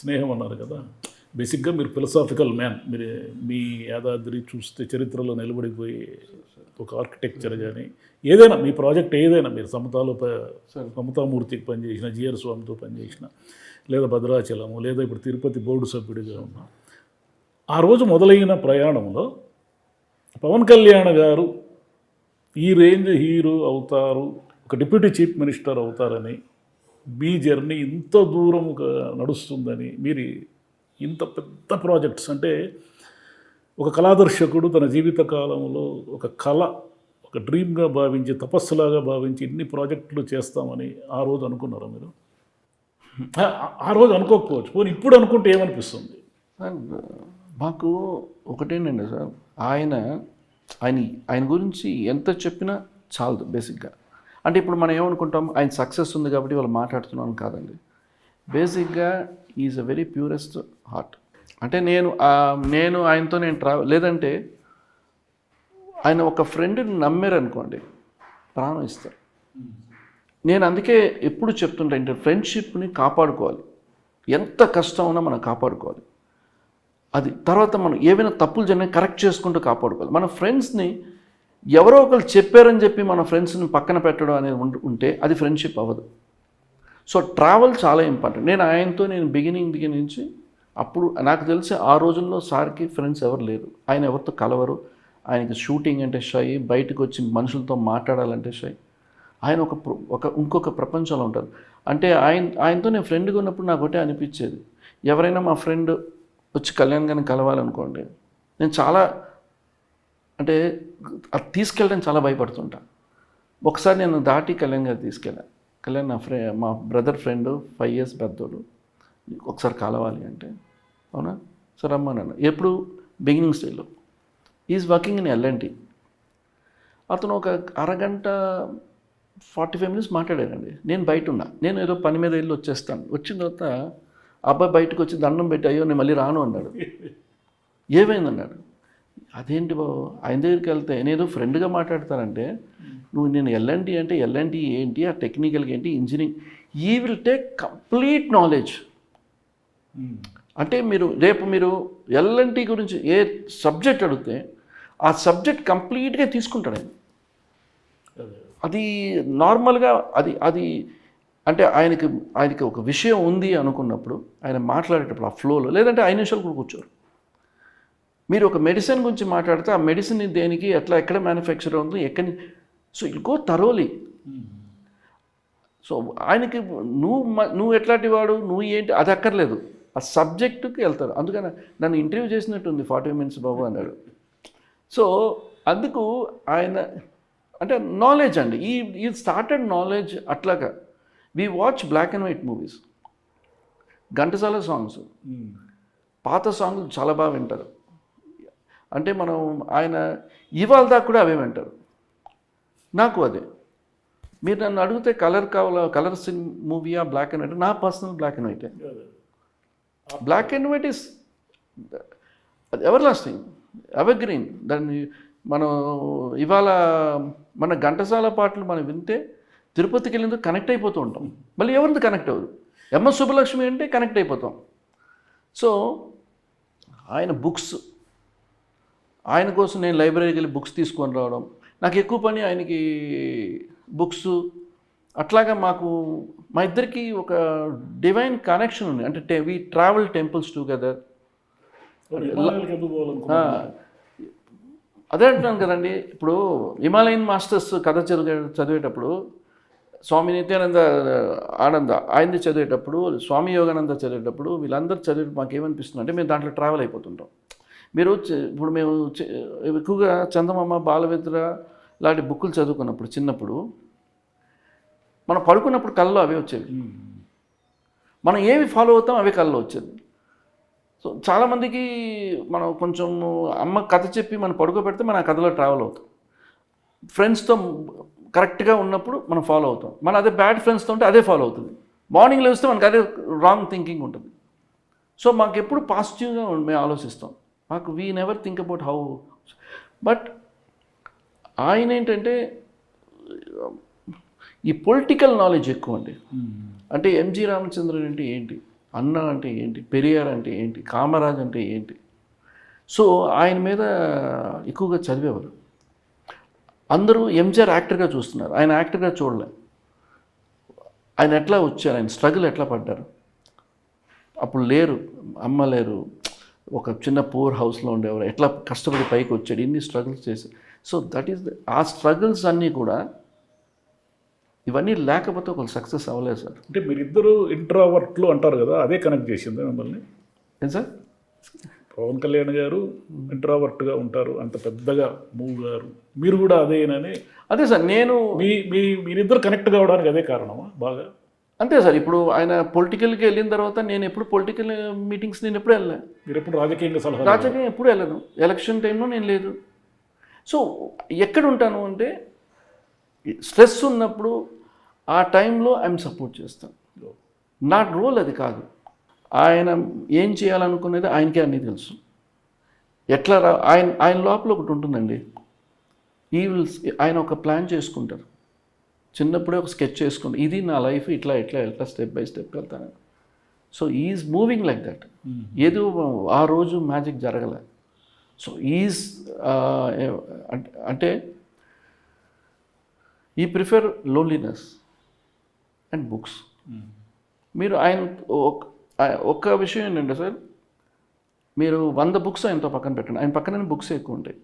స్నేహం అన్నారు కదా. బేసిక్గా మీరు ఫిలసాఫికల్ మ్యాన్. మీరు మీ యాదాద్రి చూస్తే చరిత్రలో నిలబడిపోయి ఒక ఆర్కిటెక్చర్ కానీ ఏదైనా మీ ప్రాజెక్ట్ ఏదైనా, మీరు సమతామూర్తికి పనిచేసిన, జిఆర్ స్వామితో పనిచేసిన, లేదా భద్రాచలము, లేదా ఇప్పుడు తిరుపతి బోర్డు సభ్యుడిగా ఉన్నా, ఆ రోజు మొదలైన ప్రయాణంలో పవన్ కళ్యాణ్ గారు ఈ రేంజ్ హీరో అవుతారు, ఒక డిప్యూటీ చీఫ్ మినిస్టర్ అవుతారని, మీ జర్నీ ఇంత దూరం నడుస్తుందని, మీరు ఇంత పెద్ద ప్రాజెక్ట్స్ అంటే ఒక కళాదర్శకుడు తన జీవిత కాలంలో ఒక కళ, ఒక డ్రీమ్గా భావించి, తపస్సులాగా భావించి ఇన్ని ప్రాజెక్టులు చేస్తామని ఆ రోజు అనుకున్నారా మీరు? ఆ రోజు అనుకోకపోవచ్చు, పోనీ ఇప్పుడు అనుకుంటే ఏమనిపిస్తుంది? మాకు ఒకటేనండి సార్, ఆయన గురించి ఎంత చెప్పినా చాలదు బేసిక్గా. అంటే ఇప్పుడు మనం ఏమనుకుంటాం, ఆయన సక్సెస్ ఉంది కాబట్టి వాళ్ళు మాట్లాడుతున్నాను కాదండి. బేసిక్గా is a very purest heart. అంటే నేను ఆయనతో లేదంటే ఆయన ఒక ఫ్రెండ్ని నమ్మారు అనుకోండి, ప్రాణం ఇస్తారు. నేను అందుకే ఎప్పుడు చెప్తుంటే ఫ్రెండ్షిప్ని కాపాడుకోవాలి, ఎంత కష్టం ఉన్నా మనం కాపాడుకోవాలి. అది తర్వాత మనం ఏవైనా తప్పులు జరిగినా కరెక్ట్ చేసుకుంటూ కాపాడుకోవాలి. మన ఫ్రెండ్స్ని ఎవరో ఒకరు చెప్పారని చెప్పి మన ఫ్రెండ్స్ని పక్కన పెట్టడం అనేది ఉంటే అది ఫ్రెండ్షిప్ అవ్వదు. సో ట్రావెల్ చాలా ఇంపార్టెంట్. నేను బిగినింగ్ నుంచి అప్పుడు నాకు తెలిసి ఆ రోజుల్లో సార్కి ఫ్రెండ్స్ ఎవరు లేరు. ఆయన ఎవరితో కలవరు. ఆయనకి షూటింగ్ అంటే షై, బయటకు వచ్చి మనుషులతో మాట్లాడాలంటే షై. ఆయన ఇంకొక ప్రపంచంలో ఉంటారు. అంటే ఆయనతో నేను ఫ్రెండ్గా ఉన్నప్పుడు నాకు ఒకటే అనిపించేది, ఎవరైనా మా ఫ్రెండ్ వచ్చి కళ్యాణ్ గారిని కలవాలనుకోండి, నేను చాలా అంటే అది తీసుకెళ్ళడానికి చాలా భయపడుతుంటా. ఒకసారి నేను దాటి కళ్యాణ్ గారు తీసుకెళ్ళాను. కళ్యాణ్ మా బ్రదర్ ఫ్రెండ్ 5 years పెద్దోడు, ఒకసారి కలవాలి అంటే, అవునా సార్ అమ్మానన్న. ఎప్పుడు బిగినింగ్ స్టేజ్లో ఈజ్ వర్కింగ్ ఇన్ L&T. అతను ఒక అరగంట 45 minutes మాట్లాడారండి. నేను బయట ఉన్నా, నేను ఏదో పని మీద వెళ్ళి వచ్చేస్తాను. వచ్చిన తర్వాత అబ్బాయి బయటకు వచ్చి దండం పెట్టి, అయ్యో నేను మళ్ళీ రాను అన్నాడు. ఏమైందన్నాడు. అదేంటి బాబు, ఆయన దగ్గరికి వెళ్తే నేనేదో ఫ్రెండ్గా మాట్లాడతానంటే, నేను L&T అంటే L&T ఏంటి, ఆ టెక్నికల్గా ఏంటి, ఇంజనీరింగ్, ఈ విల్ టేక్ కంప్లీట్ నాలెడ్జ్. అంటే రేపు మీరు L&T గురించి ఏ సబ్జెక్ట్ అడిగితే ఆ సబ్జెక్ట్ కంప్లీట్గా తీసుకుంటాడు ఆయన. అది నార్మల్గా అది అంటే ఆయనకి ఒక విషయం ఉంది అనుకున్నప్పుడు ఆయన మాట్లాడేటప్పుడు ఆ ఫ్లోలో, లేదంటే 5 నిమిషాలు కూడా కూర్చోరు. మీరు ఒక మెడిసిన్ గురించి మాట్లాడితే ఆ మెడిసిన్ దేనికి, ఎక్కడ మ్యానుఫ్యాక్చర్ అవుతుంది, so it go thoroughly. So ఆయనకి నువ్వు ఎట్లాంటి వాడు, నువ్వు ఏంటి, అది అక్కర్లేదు, ఆ సబ్జెక్టుకి వెళ్తారు. అందుకని నన్ను ఇంటర్వ్యూ చేసినట్టుంది 40 minutes బాబు అన్నాడు. సో అందుకు ఆయన అంటే నాలెడ్జ్ అండి, ఈ స్టార్టెడ్ నాలెడ్జ్ అట్లాగా. We watch black and white movies, Ghantasala songs, పాత సాంగ్స్ చాలా బాగా వింటారు. అంటే ఆయన ఇవాళ దాకా కూడా అవే వింటారు. నాకు అదే, మీరు నన్ను అడిగితే కలర్ మూవీయా బ్లాక్ అండ్ వైట్, నా పర్సనల్ బ్లాక్ అండ్ వైటే. Black and white is everlasting, evergreen. దాన్ని ఇవాళ మన ఘంటసాల పాటలు మనం వింటే తిరుపతికి వెళ్ళినందుకు కనెక్ట్ అయిపోతూ ఉంటాం, మళ్ళీ ఎవరిది కనెక్ట్ అవ్వదు. MS సుబ్బలక్ష్మి అంటే కనెక్ట్ అయిపోతాం. సో ఆయన బుక్స్, ఆయన కోసం నేను లైబ్రరీకి వెళ్ళి బుక్స్ తీసుకొని రావడం, నాకు ఎక్కువ పని ఆయనకి బుక్స్, అట్లాగా మాకు మా ఇద్దరికి ఒక డివైన్ కనెక్షన్ ఉంది. అంటే వి ట్రావెల్ టెంపుల్స్ టుగెదర్. హిమాలయాలకు ఎందుకు పోవాలనుకున్నారు? అదే అంటున్నాను కదండి, ఇప్పుడు హిమాలయన్ మాస్టర్స్ కథ చదివేటప్పుడు, స్వామి నిత్యానంద ఆనంద ఆయనది చదివేటప్పుడు, స్వామి యోగానంద చదివేటప్పుడు, వీళ్ళందరూ చదివే మాకు ఏమనిపిస్తుంది అంటే మేము దాంట్లో ట్రావెల్ అయిపోతుంటాం. మీరు ఇప్పుడు మేము ఎక్కువగా చందమామ, బాలమిత్ర లాంటి బుక్కులు చదువుకున్నప్పుడు చిన్నప్పుడు మనం పడుకున్నప్పుడు కళ్ళలో అవే వచ్చేవి. మనం ఏమి ఫాలో అవుతాం అవే కళ్ళలో వచ్చేది. సో చాలామందికి మనం కొంచెం అమ్మ కథ చెప్పి మనం పడుకోబెడితే మనం ఆ కథలో ట్రావెల్ అవుతాం. ఫ్రెండ్స్తో కరెక్ట్గా ఉన్నప్పుడు మనం ఫాలో అవుతాం. మన అదే బ్యాడ్ ఫ్రెండ్స్తో ఉంటే అదే ఫాలో అవుతుంది. మార్నింగ్ లేస్తే మనకు అదే రాంగ్ థింకింగ్ ఉంటుంది. సో మాకు ఎప్పుడు పాజిటివ్గా మేము ఆలోచిస్తాం. మాకు we never think about how. But ఆయన ఏంటంటే ఈ పొలిటికల్ నాలెడ్జ్ ఎక్కువ అండి. అంటే ఎంజి రామచంద్రన్ అంటే ఏంటి, అన్నా అంటే ఏంటి, పెరియార్ అంటే ఏంటి, కామరాజ్ అంటే ఏంటి. సో ఆయన మీద ఎక్కువగా చదివేవారు. అందరూ ఎంజిఆర్ యాక్టర్గా చూస్తున్నారు, ఆయన యాక్టర్గా చూడలే. ఆయన ఎట్లా వచ్చారు, ఆయన స్ట్రగుల్ ఎట్లా పడ్డారు. అప్పుడు లేరు, అమ్మ లేరు, ఒక చిన్న పూర్ హౌస్లో ఉండేవారు, ఎట్లా కష్టపడి పైకి వచ్చాడు, ఇన్ని స్ట్రగుల్స్ చేసి. సో దట్ ఈస్ ఆ స్ట్రగుల్స్ అన్నీ కూడా ఇవన్నీ లేకపోతే ఒక సక్సెస్ అవ్వలేదు సార్. అంటే మీరిద్దరు ఇంట్రావర్ట్లు అంటారు కదా, అదే కనెక్ట్ చేసింది మిమ్మల్ని? ఏం సార్? పవన్ కళ్యాణ్ గారు ఇంట్రావర్ట్గా ఉంటారు, అంత పెద్దగా మూవ్ గారు, మీరు కూడా అదేనని. అదే సార్, నేను మీరిద్దరు కనెక్ట్ కావడానికి అదే కారణమా బాగా? అంతే సార్. ఇప్పుడు ఆయన పొలిటికల్కి వెళ్ళిన తర్వాత నేను ఎప్పుడు పొలిటికల్ మీటింగ్స్ నేను ఎప్పుడు వెళ్ళాను. మీరు ఎప్పుడు రాజకీయంగా సలహా? రాజకీయం ఎప్పుడు వెళ్ళను. ఎలక్షన్ టైంలో నేను లేదు. సో ఎక్కడ ఉంటాను అంటే స్ట్రెస్ ఉన్నప్పుడు ఆ టైంలో ఐఎమ్ సపోర్ట్ చేస్తాను. నా రోల్ అది కాదు. ఆయన ఏం చేయాలనుకునేది ఆయనకే అన్నీ తెలుసు. ఎట్లా ఆయన లోపల ఒకటి ఉంటుందండి, ఆయన ఒక ప్లాన్ చేసుకుంటారు. చిన్నప్పుడే ఒక స్కెచ్ చేసుకుంటారు, ఇది నా లైఫ్ ఇట్లా ఇట్లా ఎట్లా స్టెప్ బై స్టెప్ వెళ్తాను. So is moving like that. ఏదో ఆ రోజు మ్యాజిక్ జరగలే. సో ఈజ్ అంటే ఈ ప్రిఫర్ లోన్లీనెస్ అండ్ బుక్స్. మీరు ఆయన ఒక్క విషయం ఏంటంటే సార్, మీరు 100 బుక్స్ ఆయనతో పక్కన పెట్టండి, ఆయన పక్కన బుక్స్ ఎక్కువ ఉంటాయి.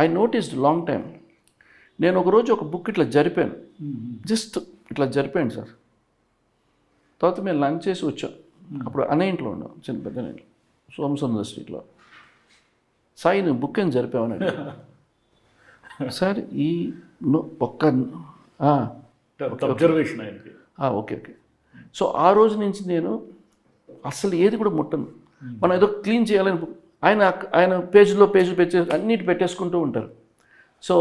I noticed long time. నేను ఒకరోజు ఒక బుక్ ఇట్లా జరిపాను, జస్ట్ ఇట్లా జరిపాను సార్. తర్వాత మేము లంచ్ చేసి వచ్చాం. అప్పుడు అనే ఇంట్లో ఉన్నాం, చిన్న పెద్ద ఇంట్లో, సోమసుందర స్ట్రీట్లో. సాయి నేను బుక్ ఏం జరిపామని సార్ ఈ ఒక్క అబ్జర్వేషన్ ఆయనకి. Okay okay. సో ఆ రోజు నుంచి నేను అసలు ఏది కూడా ముట్టను. మనం ఏదో క్లీన్ చేయాలని ఆయన పేజీలో అన్నిటి పెట్టేసుకుంటూ ఉంటారు. సో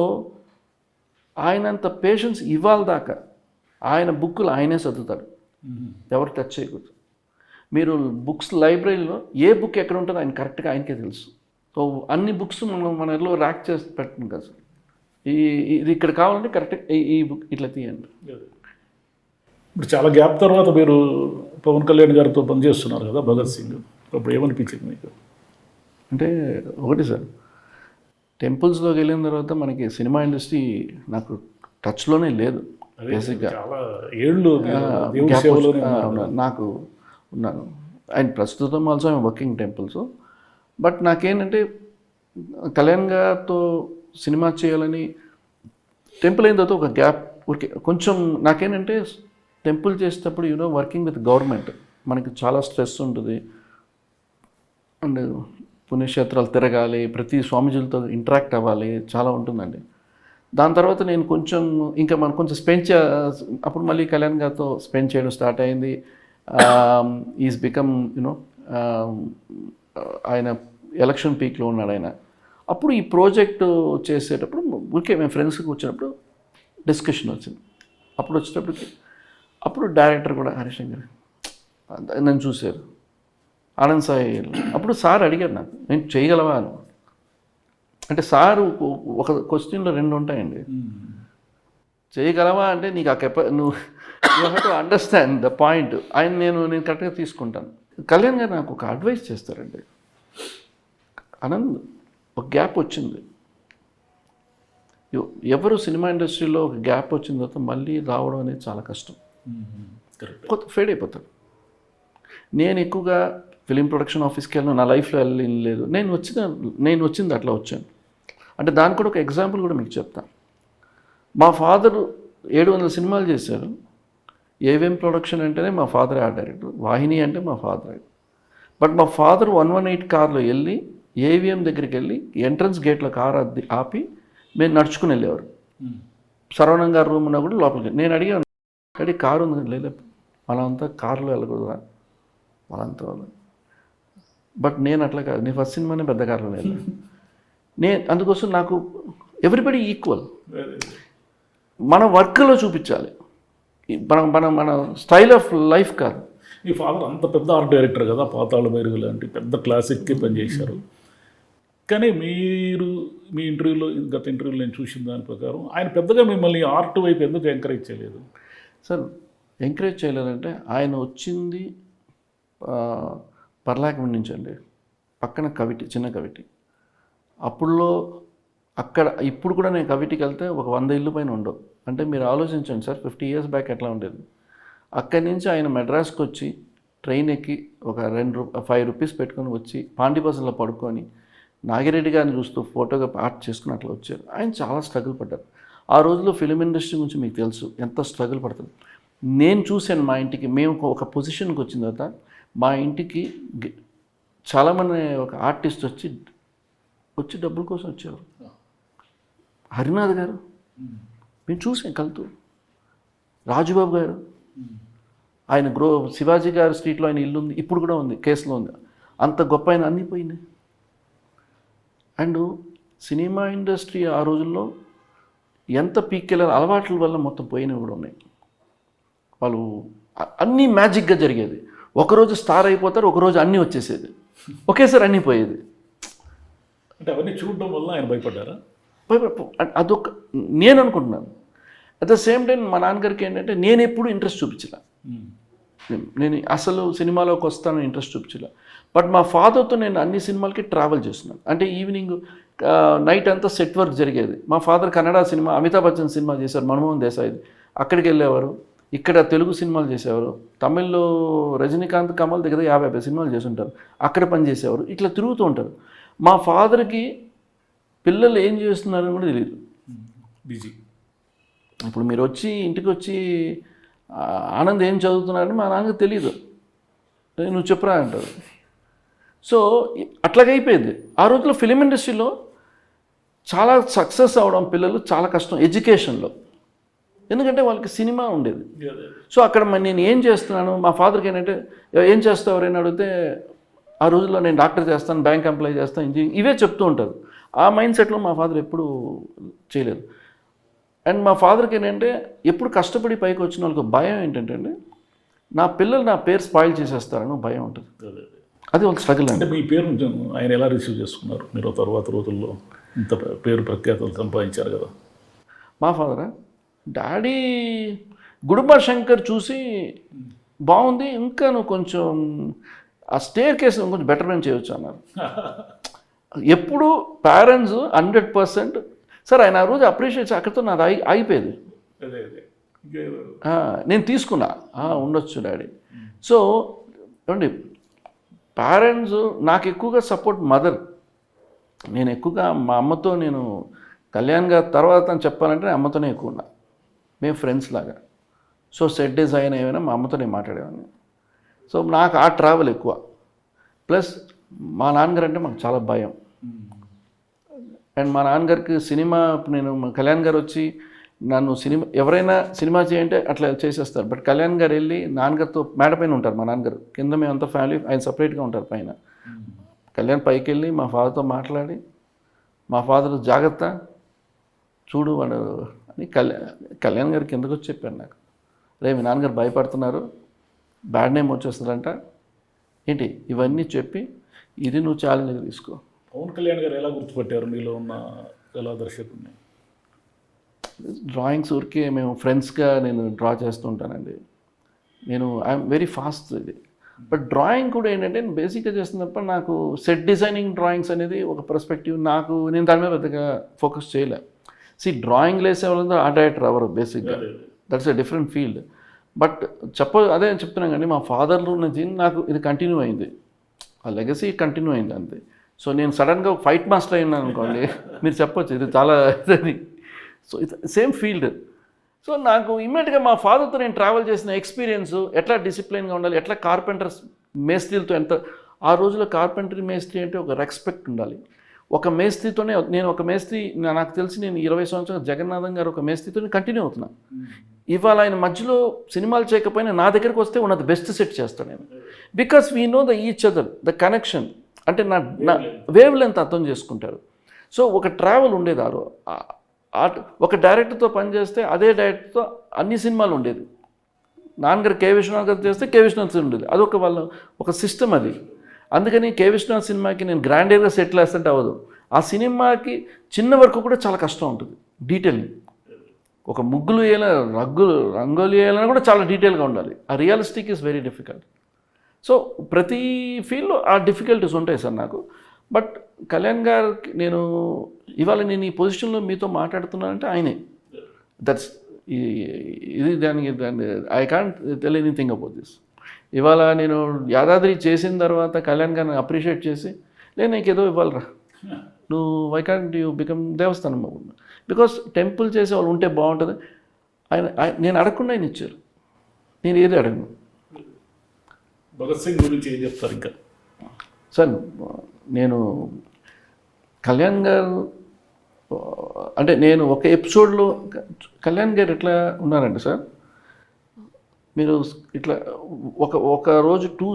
ఆయనంత పేషెన్స్ ఇవ్వాలి దాకా ఆయన బుక్కులు ఆయనే చదువుతాడు, ఎవరు టచ్ చేయకూడదు. మీరు బుక్స్ లైబ్రరీలో ఏ బుక్ ఎక్కడ ఉంటుందో ఆయన కరెక్ట్గా ఆయనకే తెలుసు. సో అన్ని బుక్స్ మన ఇళ్ళలో ర్యాక్ చేసి పెట్టండి కదా సార్, ఇది ఇక్కడ కావాలంటే కరెక్ట్ ఈ బుక్ ఇట్లా తీయండి. ఇప్పుడు చాలా గ్యాప్ తర్వాత మీరు పవన్ కళ్యాణ్ గారితో పనిచేస్తున్నారు కదా, భగత్ సింగ్, అప్పుడు ఏమనిపించింది మీకు? అంటే ఒకటి సార్, టెంపుల్స్లోకి వెళ్ళిన తర్వాత మనకి సినిమా ఇండస్ట్రీ నాకు టచ్లోనే లేదు బేసిక్గా. చాలా ఏళ్ళు నాకు ఉన్నాను. అండ్ ప్రస్తుతం also I'm working temples. But నాకేంటంటే కళ్యాణ్ గారితో సినిమా చేయాలని, టెంపుల్ అయిన తర్వాత ఒక గ్యాప్ ఊరికే కొంచెం. నాకేంటంటే టెంపుల్ చేసేటప్పుడు వర్కింగ్ విత్ గవర్నమెంట్ మనకి చాలా స్ట్రెస్ ఉంటుంది. అండ్ పుణ్యక్షేత్రాలు తిరగాలి, ప్రతి స్వామీజీలతో ఇంటరాక్ట్ అవ్వాలి, చాలా ఉంటుందండి. దాని తర్వాత నేను కొంచెం ఇంకా మనం కొంచెం అప్పుడు మళ్ళీ కళ్యాణ్ గారితో స్పెండ్ చేయడం స్టార్ట్ అయింది. ఈజ్ బికమ్ ఆయన ఎలక్షన్ పీక్లో ఉన్నాడు ఆయన. అప్పుడు ఈ ప్రాజెక్టు చేసేటప్పుడు ఊరికే మేము ఫ్రెండ్స్కి వచ్చినప్పుడు డిస్కషన్ వచ్చింది. అప్పుడు డైరెక్టర్ కూడా హరిశంకర్ నన్ను చూశారు, ఆనంద్ సాయి. అప్పుడు సార్ అడిగారు నాకు, నేను చేయగలవా అని. అంటే సారు ఒక క్వశ్చన్లో 2 ఉంటాయండి. చేయగలవా అంటే నీకు నువ్వు you have to understand the point. నేను కరెక్ట్గా తీసుకుంటాను. కళ్యాణ్ గారు నాకు ఒక అడ్వైస్ చేస్తారండి, ఆనంద్ ఒక గ్యాప్ వచ్చింది, ఎవరు సినిమా ఇండస్ట్రీలో ఒక గ్యాప్ వచ్చిన తర్వాత మళ్ళీ రావడం అనేది చాలా కష్టం. కొత్త ఫేడ్ అయిపోతాడు. నేను ఎక్కువగా ఫిలిం ప్రొడక్షన్ ఆఫీస్కి వెళ్ళిన నా లైఫ్లో వెళ్ళలేదు. నేను వచ్చింది అట్లా వచ్చాను. అంటే దానికి కూడా ఒక ఎగ్జాంపుల్ కూడా మీకు చెప్తాను. మా ఫాదరు 700 సినిమాలు చేశారు. ఏవిఎం ప్రొడక్షన్ అంటేనే మా ఫాదర్ ఆర్ట్ డైరెక్టర్, వాహిని అంటే మా ఫాదర్. బట్ మా ఫాదర్ 118 కార్లో వెళ్ళి ఏవిఎం దగ్గరికి వెళ్ళి ఎంట్రన్స్ గేట్లో కారు ఆపి మేము నడుచుకుని వెళ్ళేవారు. శరవణం గారు రూమ్ ఉన్నా కూడా లోపలికి. నేను అడిగాను, అడి కారు ఉంది, లేదు మనంతా కారులో వెళ్ళకూడదా వాళ్ళంతా. బట్ నేను అట్లా కాదు, నేను ఫస్ట్ సినిమానే పెద్ద కారులో వెళ్ళాను. అందుకోసం నాకు ఎవ్రీబడి ఈక్వల్. మన వర్క్లో చూపించాలి, మన స్టైల్ ఆఫ్ లైఫ్ కాదు. మీ ఫాదర్ అంత పెద్ద ఆర్ట్ డైరెక్టర్ కదా, పాతాళ భైరవి లాంటి పెద్ద క్లాసిక్కి పనిచేశారు. కానీ మీరు మీ ఇంటర్వ్యూలో, గత ఇంటర్వ్యూలో నేను చూసిన దాని ప్రకారం ఆయన పెద్దగా మిమ్మల్ని ఆర్ట్ వైపు ఎందుకు ఎంకరేజ్ చేయలేదు? సార్, ఎంకరేజ్ చేయలేదంటే ఆయన వచ్చింది పర్లాకం నుంచి అండి, పక్కన కవిటి, చిన్న కవిటి. అప్పుడులో అక్కడ ఇప్పుడు కూడా నేను కవిటికి వెళ్తే ఒక 100 ఇల్లు పైన ఉండవు. అంటే మీరు ఆలోచించండి సార్, 50 years బ్యాక్ ఎట్లా ఉండేది. అక్కడి నుంచి ఆయన మెడ్రాస్కి వచ్చి ట్రైన్ ఎక్కి ఒక 5 రూపీస్ పెట్టుకొని వచ్చి పాండిబజార్లో పడుకొని నాగిరెడ్డి గారిని చూస్తూ ఫోటోగా ఆర్ట్ చేసుకుని అట్లా వచ్చారు. ఆయన చాలా స్ట్రగుల్ పడ్డారు. ఆ రోజుల్లో ఫిలిం ఇండస్ట్రీ గురించి మీకు తెలుసు ఎంత స్ట్రగుల్ పడుతుంది. నేను చూశాను మా ఇంటికి, మేము ఒక పొజిషన్కి వచ్చిన తర్వాత మా ఇంటికి చాలామంది ఒక ఆర్టిస్ట్ వచ్చి డబ్బుల కోసం వచ్చేవారు. హరినాథ్ గారు మేము చూసాం కలుతూ, రాజుబాబు గారు, ఆయన శివాజీ గారి స్ట్రీట్లో ఆయన ఇల్లు ఉంది, ఇప్పుడు కూడా ఉంది, కేసులో ఉంది. అంత గొప్ప ఆయన, అన్నీ పోయినాయి. అండ్ సినిమా ఇండస్ట్రీ ఆ రోజుల్లో ఎంత పీక్కెళ్ళారు, అలవాట్ల వల్ల మొత్తం పోయినవి కూడా ఉన్నాయి. వాళ్ళు అన్నీ మ్యాజిక్గా జరిగేది. ఒకరోజు స్టార్ అయిపోతారు, ఒకరోజు అన్నీ వచ్చేసేది, ఒకేసారి అన్నీ పోయేది. అంటే అవన్నీ చూడడం వల్ల ఆయన భయపడ్డారా? అదొక నేను అనుకుంటున్నాను. అట్ ద సేమ్ టైం మా నాన్నగారికి ఏంటంటే నేను ఎప్పుడు ఇంట్రెస్ట్ చూపించలే. నేను అసలు సినిమాలోకి వస్తాను ఇంట్రెస్ట్ చూపించలే. బట్ మా ఫాదర్తో నేను అన్ని సినిమాలకి ట్రావెల్ చేస్తున్నాను. అంటే ఈవినింగ్ నైట్ అంతా సెట్ వర్క్ జరిగేది. మా father Kannada cinema, Amitabh Bachchan cinema చేశారు, మన్మోహన్ దేశాయిది, అక్కడికి వెళ్ళేవారు. ఇక్కడ తెలుగు సినిమాలు చేసేవారు. తమిళ్లో రజనీకాంత్, కమల్ దగ్గర 50 సినిమాలు చేస్తుంటారు, అక్కడ పని చేసేవారు. ఇట్లా తిరుగుతూ ఉంటారు. మా ఫాదర్కి పిల్లలు ఏం చేస్తున్నారని కూడా తెలియదు, బిజీ. ఇప్పుడు మీరు వచ్చి ఇంటికి వచ్చి ఆనంద్ ఏం చదువుతున్నారని మా నాన్నకి తెలియదు, నువ్వు చెప్పురా అంటారు. సో అట్లాగే అయిపోయింది. ఆ రోజుల్లో ఫిలిం ఇండస్ట్రీలో చాలా సక్సెస్ అవ్వడం పిల్లలు చాలా కష్టం ఎడ్యుకేషన్లో, ఎందుకంటే వాళ్ళకి సినిమా ఉండేది. సో అక్కడ నేను ఏం చేస్తున్నాను, మా ఫాదర్కి ఏంటంటే ఏం చేస్తావు ఎవరైనా అడిగితే ఆ రోజుల్లో నేను డాక్టర్ చేస్తాను, బ్యాంక్ ఎంప్లాయ్ చేస్తాను, ఇంజనీరింగ్, ఇవే చెప్తూ ఉంటారు. ఆ మైండ్ సెట్లో మా ఫాదర్ ఎప్పుడూ చేయలేదు. అండ్ మా ఫాదర్కి ఏంటంటే ఎప్పుడు కష్టపడి పైకి వచ్చిన వాళ్ళకి భయం ఏంటంటే అండి, నా పిల్లలు నా పేరు స్పాయిల్ చేసేస్తారని భయం ఉంటుంది. అది వాళ్ళకి స్ట్రగుల్. అంటే మీ పేరు ఆయన ఎలా రిసీవ్ చేసుకున్నారు? మీరు తర్వాత రోజుల్లో ఇంత పేరు ప్రఖ్యాతలు సంపాదించారు కదా. మా ఫాదరా, డాడీ గుడుంబ శంకర్ చూసి బాగుంది, ఇంకా నువ్వు కొంచెం ఆ స్టేర్ కేసు కొంచెం బెటర్మెంట్ చేయవచ్చు అన్నారు. ఎప్పుడు పేరెంట్స్ 100%. సార్ ఆయన ఆ రోజు అప్రిషియేట్ అక్కడితో నాది అయిపోయేది. నేను తీసుకున్నా, ఉండొచ్చు డాడీ. సో ఏమండి, పేరెంట్స్ నాకు ఎక్కువగా సపోర్ట్ మదర్. నేను ఎక్కువగా మా అమ్మతో, నేను కళ్యాణ్ గారి తర్వాత చెప్పాలంటే అమ్మతోనే ఎక్కువ ఉన్నా, మేము ఫ్రెండ్స్ లాగా. సో సెట్ డిజైన్ ఏమైనా మా అమ్మతో నేను మాట్లాడేవాడిని. సో నాకు ఆ ట్రావెల్ ఎక్కువ. ప్లస్ మా నాన్నగారు అంటే మాకు చాలా భయం. అండ్ మా నాన్నగారికి సినిమా, నేను కళ్యాణ్ గారు వచ్చి నన్ను ఎవరైనా సినిమా చేయంటే అట్లా చేసేస్తారు. బట్ కళ్యాణ్ గారు వెళ్ళి నాన్నగారితో మేడ పైన ఉంటారు, మా నాన్నగారు కింద మేమంతా ఫ్యామిలీ, ఆయన సపరేట్గా ఉంటారు పైన. కళ్యాణ్ పైకి వెళ్ళి మా ఫాదర్తో మాట్లాడి, మా ఫాదర్ జాగ్రత్త చూడు వాడు అని కళ్యాణ్ గారికి ఎందుకు వచ్చి చెప్పాను నాకు, రే మీ నాన్నగారు భయపడుతున్నారు, బ్యాడ్ నేమ్ వచ్చేస్తుందంట ఏంటి, ఇవన్నీ చెప్పి ఇది నువ్వు ఛాలెంజ్గా తీసుకో. పవన్ కళ్యాణ్ గారు ఎలా గుర్తుపట్టారు మీలో ఉన్న కళా దర్శకుడిని? డ్రాయింగ్స్ ఊరికే మేము ఫ్రెండ్స్గా నేను డ్రా చేస్తూ ఉంటానండి. నేను ఐఎమ్ వెరీ ఫాస్ట్ ఇది. బట్ డ్రాయింగ్ కూడా ఏంటంటే నేను బేసిక్గా చేస్తున్నప్పుడు నాకు సెట్ డిజైనింగ్ డ్రాయింగ్స్ అనేది ఒక పర్స్పెక్టివ్, నేను దాని మీద పెద్దగా ఫోకస్ చేయలే. డ్రాయింగ్ వేసే వాళ్ళందరూ ఆర్ట్ డైరెక్టర్ అవ్వరు బేసిక్గా, that's a different field. But అదే చెప్తున్నాం కానీ మా ఫాదర్ నుంచి నాకు ఇది కంటిన్యూ అయింది, ఆ లెగసీ కంటిన్యూ అయింది అంతే. సో నేను సడన్గా ఫైట్ మాస్టర్ అయినాను అనుకోండి, మీరు చెప్పొచ్చు ఇది చాలా ఇదని. సో ఇది సేమ్ ఫీల్డ్. సో నాకు ఇమ్మీడియట్గా మా ఫాదర్తో నేను ట్రావెల్ చేసిన ఎక్స్పీరియన్స్, ఎట్లా డిసిప్లిన్గా ఉండాలి, ఎట్లా కార్పెంటర్స్ మేస్త్రీలతో ఎంత, ఆ రోజుల్లో కార్పెంటరీ మేస్త్రి అంటే ఒక రెస్పెక్ట్ ఉండాలి. ఒక మేస్త్రితోనే నేను ఒక మేస్త్రి నాకు తెలిసి నేను 20 సంవత్సరాలు జగన్నాథం గారు ఒక మేస్త్రితో కంటిన్యూ అవుతున్నా. ఇవాళ ఆయన మధ్యలో సినిమాలు చేయకపోయినా నా దగ్గరికి వస్తే ఉన్నది బెస్ట్ సెట్ చేస్తాను నేను, because we know the each other, the connection, అంటే నా వేవ్ లెంత్ అర్థం చేసుకుంటారు. సో ఒక ట్రావెల్ ఉండేది ఒక డైరెక్టర్తో పనిచేస్తే అదే డైరెక్టర్తో అన్ని సినిమాలు ఉండేది. నాన్నగారు కే విశ్వనాథ్ గారు చేస్తే కే విశ్వనాథ్ ఉండేది, అదొక వాళ్ళ ఒక సిస్టమ్ అది. అందుకని కే విశ్వనాథ్ సినిమాకి నేను గ్రాండేర్గా సెటిల్ వేస్తుంటే అవ్వదు, ఆ సినిమాకి చిన్న వరకు కూడా చాలా కష్టం ఉంటుంది. డీటెయిలింగ్, ఒక ముగ్గులు వేయాల రంగులు వేయాలని కూడా చాలా డీటెయిల్గా ఉండాలి. ఆ realistic is very difficult. So ప్రతి ఫీల్డ్లో ఆ డిఫికల్టీస్ ఉంటాయి సార్ నాకు. బట్ కళ్యాణ్ గారికి ఇవాళ నేను ఈ పొజిషన్లో మీతో మాట్లాడుతున్నానంటే ఆయనే, దట్స్ ఇది దానికి I can't tell anything about this. ఇవాళ నేను యాదాద్రి చేసిన తర్వాత కళ్యాణ్ గారిని అప్రిషియేట్ చేసి, లేదు నీకు ఏదో ఇవ్వాలరా, నువ్వు why can't you become Devasthanam, because temple చేసే వాళ్ళు ఉంటే బాగుంటుంది. నేను అడగకుండా ఆయన ఇచ్చారు, నేను ఏది అడగను. భగత్ సింగ్ గురించి ఏం చెప్తారు ఇంకా సార్? నేను కళ్యాణ్ గారు అంటే నేను ఒక ఎపిసోడ్లో కళ్యాణ్ గారు ఎట్లా ఉన్నారండి సార్, మీరు ఇట్లా ఒక రోజు 2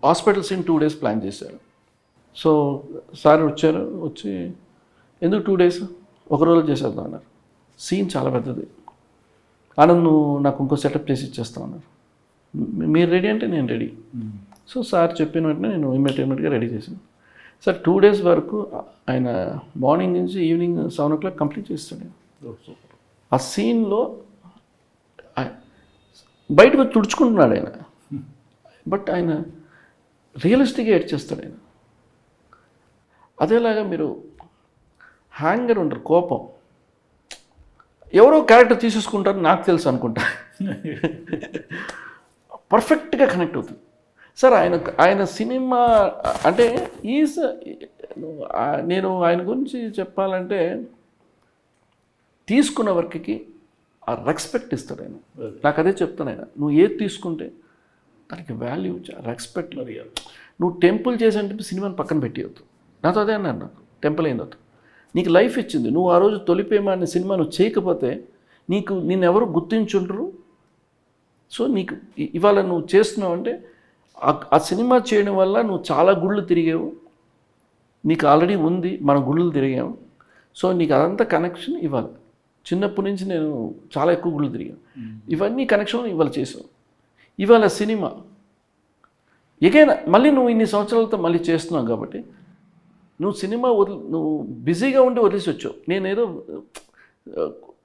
హాస్పిటల్ సీన్ 2 days ప్లాన్ చేశారు. సో సార్ వచ్చి ఎందుకు 2 days, ఒక రోజు చేసేద్దాం అన్నారు. సీన్ చాలా పెద్దది, ఆనంద్ నువ్వు నాకు ఇంకో సెటప్ చేసి ఇచ్చేస్తాం అన్నారు. మీరు రెడీ అంటే నేను రెడీ. సో సార్ చెప్పిన వెంటనే నేను ఇమ్మీడియట్గా రెడీ చేశాను. సార్ 2 days వరకు ఆయన మార్నింగ్ నుంచి ఈవినింగ్ 7 o'clock కంప్లీట్ చేస్తాడు. ఆ సీన్లో బయటకు తుడుచుకుంటున్నాడు ఆయన, బట్ ఆయన రియలిస్టిక్గా ఎడ్ చేస్తాడు ఆయన. అదేలాగా మీరు హ్యాంగర్ ఉంటారు, కోపం ఎవరో క్యారెక్టర్ తీసేసుకుంటారు నాకు తెలుసు అనుకుంటా, పర్ఫెక్ట్గా కనెక్ట్ అవుతుంది సార్. ఆయన సినిమా అంటే నేను ఆయన గురించి చెప్పాలంటే తీసుకున్న వర్క్కి ఆ రెస్పెక్ట్ ఇస్తాడు ఆయన. నాకు అదే చెప్తాను, ఆయన నువ్వు ఏది తీసుకుంటే దానికి వాల్యూ రెస్పెక్ట్. నువ్వు టెంపుల్ చేసేంటే సినిమాని పక్కన పెట్టేయద్దు. నాతో అదే అన్నారు, నాకు టెంపుల్ అయిన తర్వాత నీకు లైఫ్ ఇచ్చింది, నువ్వు ఆ రోజు తొలిపేమా అనే సినిమా నువ్వు చేయకపోతే నిన్నెవరు గుర్తించుండరు. సో నీకు ఇవాళ నువ్వు చేస్తున్నావు అంటే ఆ సినిమా చేయడం వల్ల నువ్వు చాలా గుళ్ళు తిరిగావు, నీకు ఆల్రెడీ ఉంది, మన గుళ్ళు తిరిగాము. సో నీకు అదంతా కనెక్షన్ ఇవ్వాలి. చిన్నప్పటి నుంచి నేను చాలా ఎక్కువ గుళ్ళు తిరిగాను, ఇవన్నీ కనెక్షన్ ఇవాళ చేసావు. ఇవాళ సినిమా ఎగైనా మళ్ళీ నువ్వు ఇన్ని సంవత్సరాలతో మళ్ళీ చేస్తున్నావు కాబట్టి నువ్వు సినిమా నువ్వు బిజీగా ఉండి వదిలేసి వచ్చావు. నేనేదో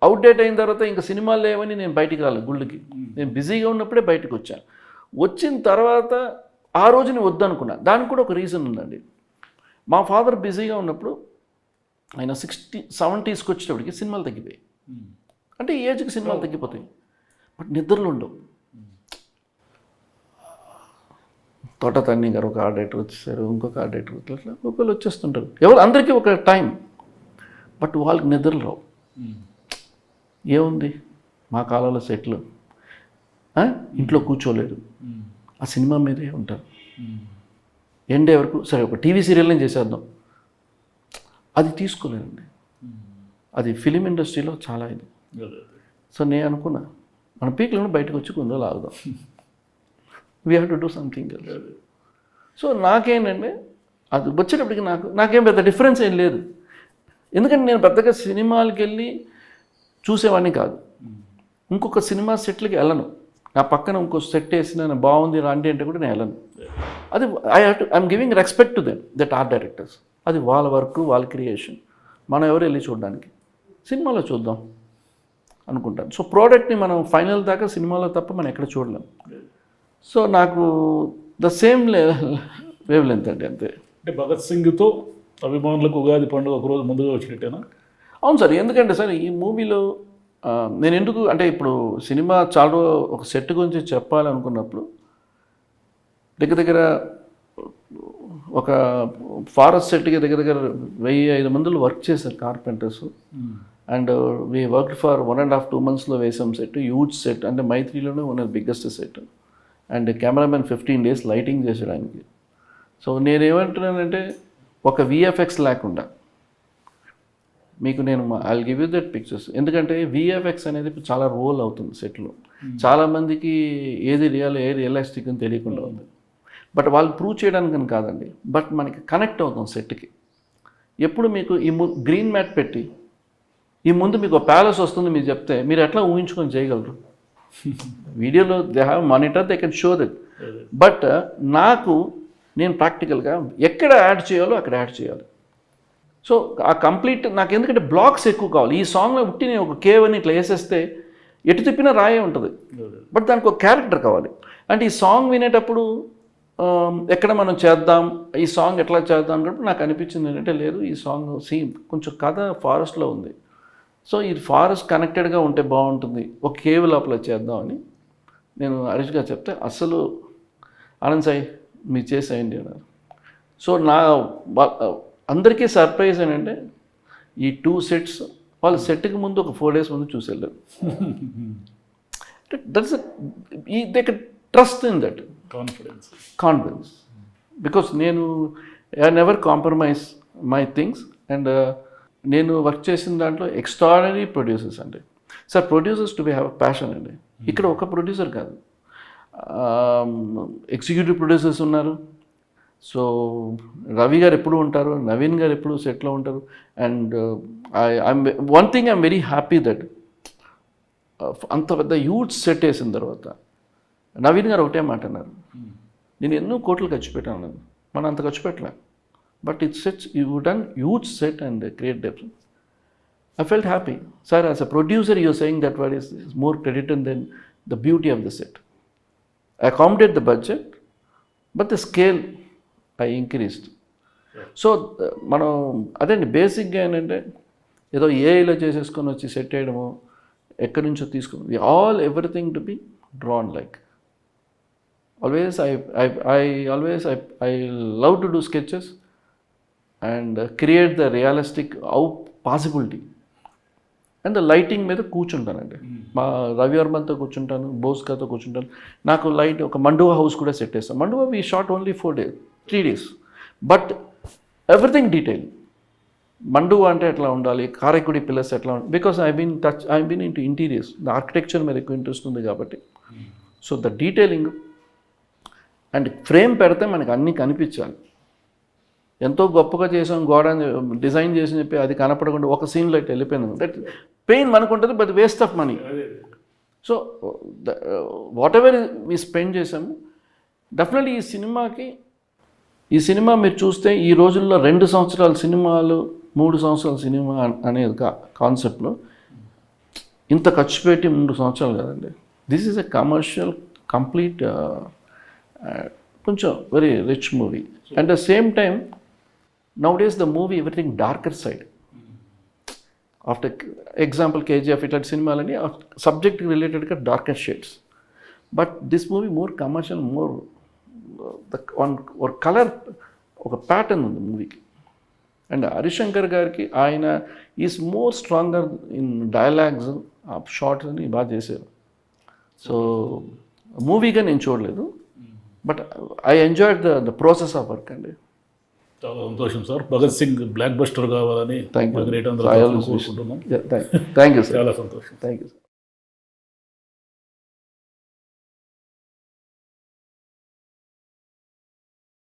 అవుట్డేట్ అయిన తర్వాత ఇంకా సినిమాలు లేవని నేను బయటికి రాలేదు గుళ్ళకి. నేను బిజీగా ఉన్నప్పుడే బయటకు వచ్చాను. వచ్చిన తర్వాత ఆ రోజుని వద్దనుకున్నా. దానికి కూడా ఒక రీజన్ ఉందండి. మా ఫాదర్ బిజీగా ఉన్నప్పుడు ఆయన 70s వచ్చేటప్పటికి సినిమాలు తగ్గిపోయాయి. అంటే ఈ ఏజ్కి సినిమాలు తగ్గిపోతాయి, బట్ నిద్రలు ఉండవు. తోట తన్ని గారు ఒక ఆర్ట్ డైరెక్టర్ వచ్చేసారు, ఇంకొక ఆర్ట్ డైరెక్టర్ ఇట్లా ఒకళ్ళు వచ్చేస్తుంటారు. అందరికీ ఒక టైం, బట్ వాళ్ళకి నిద్రలు రావు. ఏముంది మా కాలంలో సెట్లు, ఇంట్లో కూర్చోలేరు, ఆ సినిమా మీదే ఉంటారు. ఎండే వరకు సరే ఒక టీవీ సీరియల్ని చేసేద్దాం, అది తీసుకోలేదండి. అది ఫిలిం ఇండస్ట్రీలో చాలా ఇది. సో నేను అనుకున్నా మన పీక్లను బయటకు వచ్చి కొందో లాగుదాం, we have to do something else. So నాకేంటంటే అది వచ్చేటప్పటికి నాకేం పెద్ద డిఫరెన్స్ ఏం లేదు. ఎందుకంటే నేను పెద్దగా సినిమాలకి వెళ్ళి చూసేవాడిని కాదు. ఇంకొక సినిమా సెట్లకి వెళ్ళను. నా పక్కన ఇంకో సెట్ వేసిన బాగుంది రాండి అంటే కూడా నేను వెళ్ళను. అది I'm giving respect to them, that art directors. అది వాళ్ళ వర్క్, వాళ్ళ క్రియేషన్. మనం ఎవరు వెళ్ళి చూడడానికి, సినిమాలో చూద్దాం అనుకుంటాను. సో ప్రోడక్ట్ని మనం ఫైనల్ దాకా సినిమాలో తప్ప మనం ఎక్కడ చూడలేం. సో నాకు ద సేమ్ వేవ్ లెంత్ అండి, అంతే. అంటే భగత్ సింగ్తో అభిమానులకు ఉగాది పండుగ ఒకరోజు ముందుగా వచ్చినట్టేనా? అవును సార్, ఎందుకంటే సార్ ఈ మూవీలో నేను ఎందుకు అంటే ఇప్పుడు సినిమా చాలా ఒక సెట్ గురించి చెప్పాలనుకున్నప్పుడు దగ్గర దగ్గర ఒక ఫారెస్ట్ సెట్కి దగ్గర దగ్గర 1,500 మందిలో వర్క్ చేశారు carpenters. And we work for 1.5-2 monthsలో వేసాం సెట్, హ్యూజ్ సెట్, అంటే మైత్రిలోనే ఉన్న biggest set. And cameraman 15 days lighting చేసేయడానికి. సో నేనేమంటున్నానంటే ఒక విఎఫ్ఎక్స్ లేకుండా మీకు నేను I give you that pictures. ఎందుకంటే విఎఫ్ఎక్స్ అనేది ఇప్పుడు చాలా రోల్ అవుతుంది సెట్లో. చాలామందికి ఏది రియల్ ఏది రియలిస్టిక్ అని తెలియకుండా ఉంది. బట్ వాళ్ళు ప్రూవ్ చేయడానికి కాదండి, బట్ మనకి కనెక్ట్ అవుతాం సెట్కి. ఎప్పుడు మీకు ఈ గ్రీన్ మ్యాట్ పెట్టి ఈ ముందు మీకు ఒక ప్యాలెస్ వస్తుంది మీరు చెప్తే మీరు ఎట్లా ఊహించుకొని చేయగలరు? వీడియోలో they have monitor, they can show that. But నేను ప్రాక్టికల్గా ఎక్కడ యాడ్ చేయాలో అక్కడ యాడ్ చేయాలి. సో ఆ కంప్లీట్ నాకు ఎందుకంటే బ్లాక్స్ ఎక్కువ కావాలి. ఈ సాంగ్లో ఉట్టి నేను ఒక కేవ్ అని ఇట్లా వేసేస్తే ఎటు తిప్పినా రాయే ఉంటుంది, బట్ దానికి ఒక క్యారెక్టర్ కావాలి. అంటే ఈ సాంగ్ వినేటప్పుడు ఎక్కడ మనం చేద్దాం, ఈ సాంగ్ ఎట్లా చేద్దాం అన్నప్పుడు నాకు అనిపించింది ఏంటంటే లేదు, ఈ సాంగ్ కొంచెం కథ ఫారెస్ట్లో ఉంది. సో ఈ ఫారెస్ట్ కనెక్టెడ్గా ఉంటే బాగుంటుంది, ఒక కేవ్ లోపల చేద్దామని నేను హరీష్ గారు చెప్తే అస్సలు ఆనంద్ సాయి మీరు చేసేయండి అన్నారు. సో అందరికీ సర్ప్రైజ్ ఏంటంటే ఈ 2 sets వాళ్ళ సెట్కి ముందు ఒక 4 days ముందు చూసి వెళ్ళారు. That's they can trust in that confidence. Because I never compromise my things. And నేను వర్క్ చేసిన దాంట్లో ఎక్స్ట్రాడినరీ ప్రొడ్యూసర్స్ అండి. Sir producers to be have passion అండి. ఇక్కడ ఒక ప్రొడ్యూసర్ కాదు, ఎగ్జిక్యూటివ్ ప్రొడ్యూసర్స్ ఉన్నారు. సో రవి గారు ఎప్పుడు ఉంటారు, నవీన్ గారు ఎప్పుడు సెట్లో ఉంటారు. And one thing I'm very happy that అంత పెద్ద హ్యూజ్ సెట్ వేసిన తర్వాత నవీన్ గారు ఒకటే మాట అన్నారు, నేను ఎన్నో కోట్లు ఖర్చు పెట్టాను, మనం అంత ఖర్చు పెట్టలే, but it's sets you done huge set and create depth. I felt happy. Sir, as a producer, you're saying that what is more credited than the beauty of the set. I accommodate the budget, but the scale I increased. So మనం అదండి బేసిక్గా ఏంటంటే ఏదో ఏఐలో చేసేసుకొని వచ్చి set చేయడము, ఎక్కడి నుంచో తీసుకుని everything to be drawn like always. I love to do sketches and create the realistic possibility. And lighting మీద కూర్చుంటానండి. మా రవివర్మన్తో కూర్చుంటాను, బోస్కాతో కూర్చుంటాను. నాకు లైట్ ఒక మండువా హౌస్ కూడా సెట్ చేస్తాను. మండువా we shot only 3 days, but everything detail. మండువా అంటే ఎట్లా ఉండాలి, కారైకుడి పిల్లర్స్ ఎట్లా ఉండాలి, because I been into interiors, the architecture మీద ఎక్కువ ఇంట్రెస్ట్ ఉంది కాబట్టి. So the detailing and frame పెడితే మనకి అన్నీ కనిపించాలి. ఎంతో గొప్పగా చేసాం గోడ డిజైన్ చేసి చెప్పి అది కనపడకుండా ఒక సీన్లో ఇట్లా వెళ్ళిపోయింది, దట్ పెయిన్ మనకు ఉంటుంది, but waste of money. So what ever me spend చేసాము డెఫినెట్లీ ఈ సినిమా మీరు చూస్తే ఈ రోజుల్లో 2 సంవత్సరాల సినిమాలు 3 సంవత్సరాల సినిమా అనేది కాన్సెప్ట్లో ఇంత ఖర్చు పెట్టి 3 సంవత్సరాలు కదండి. This is a commercial complete కొంచెం very rich movie. At the same time nowadays the movie everything darker side. After example KGF ఇట్లాంటి సినిమాలని సబ్జెక్ట్ రిలేటెడ్గా darker shades, but this movie more commercial, more colour, ఒక pattern ఉంది మూవీకి. And Harishankar గారికి ఆయన is more stronger in dialogues, shorts అని బాగా చేశారు. సో మూవీగా నేను చూడలేదు, but I enjoyed the process of work అండి. చాలా సంతోషం sir. Bhagat Singh blockbuster కావాలని థ్యాంక్ యూ. కోరుకుంటున్నాం. Thank you sir. చాలా సంతోషం. Thank you sir.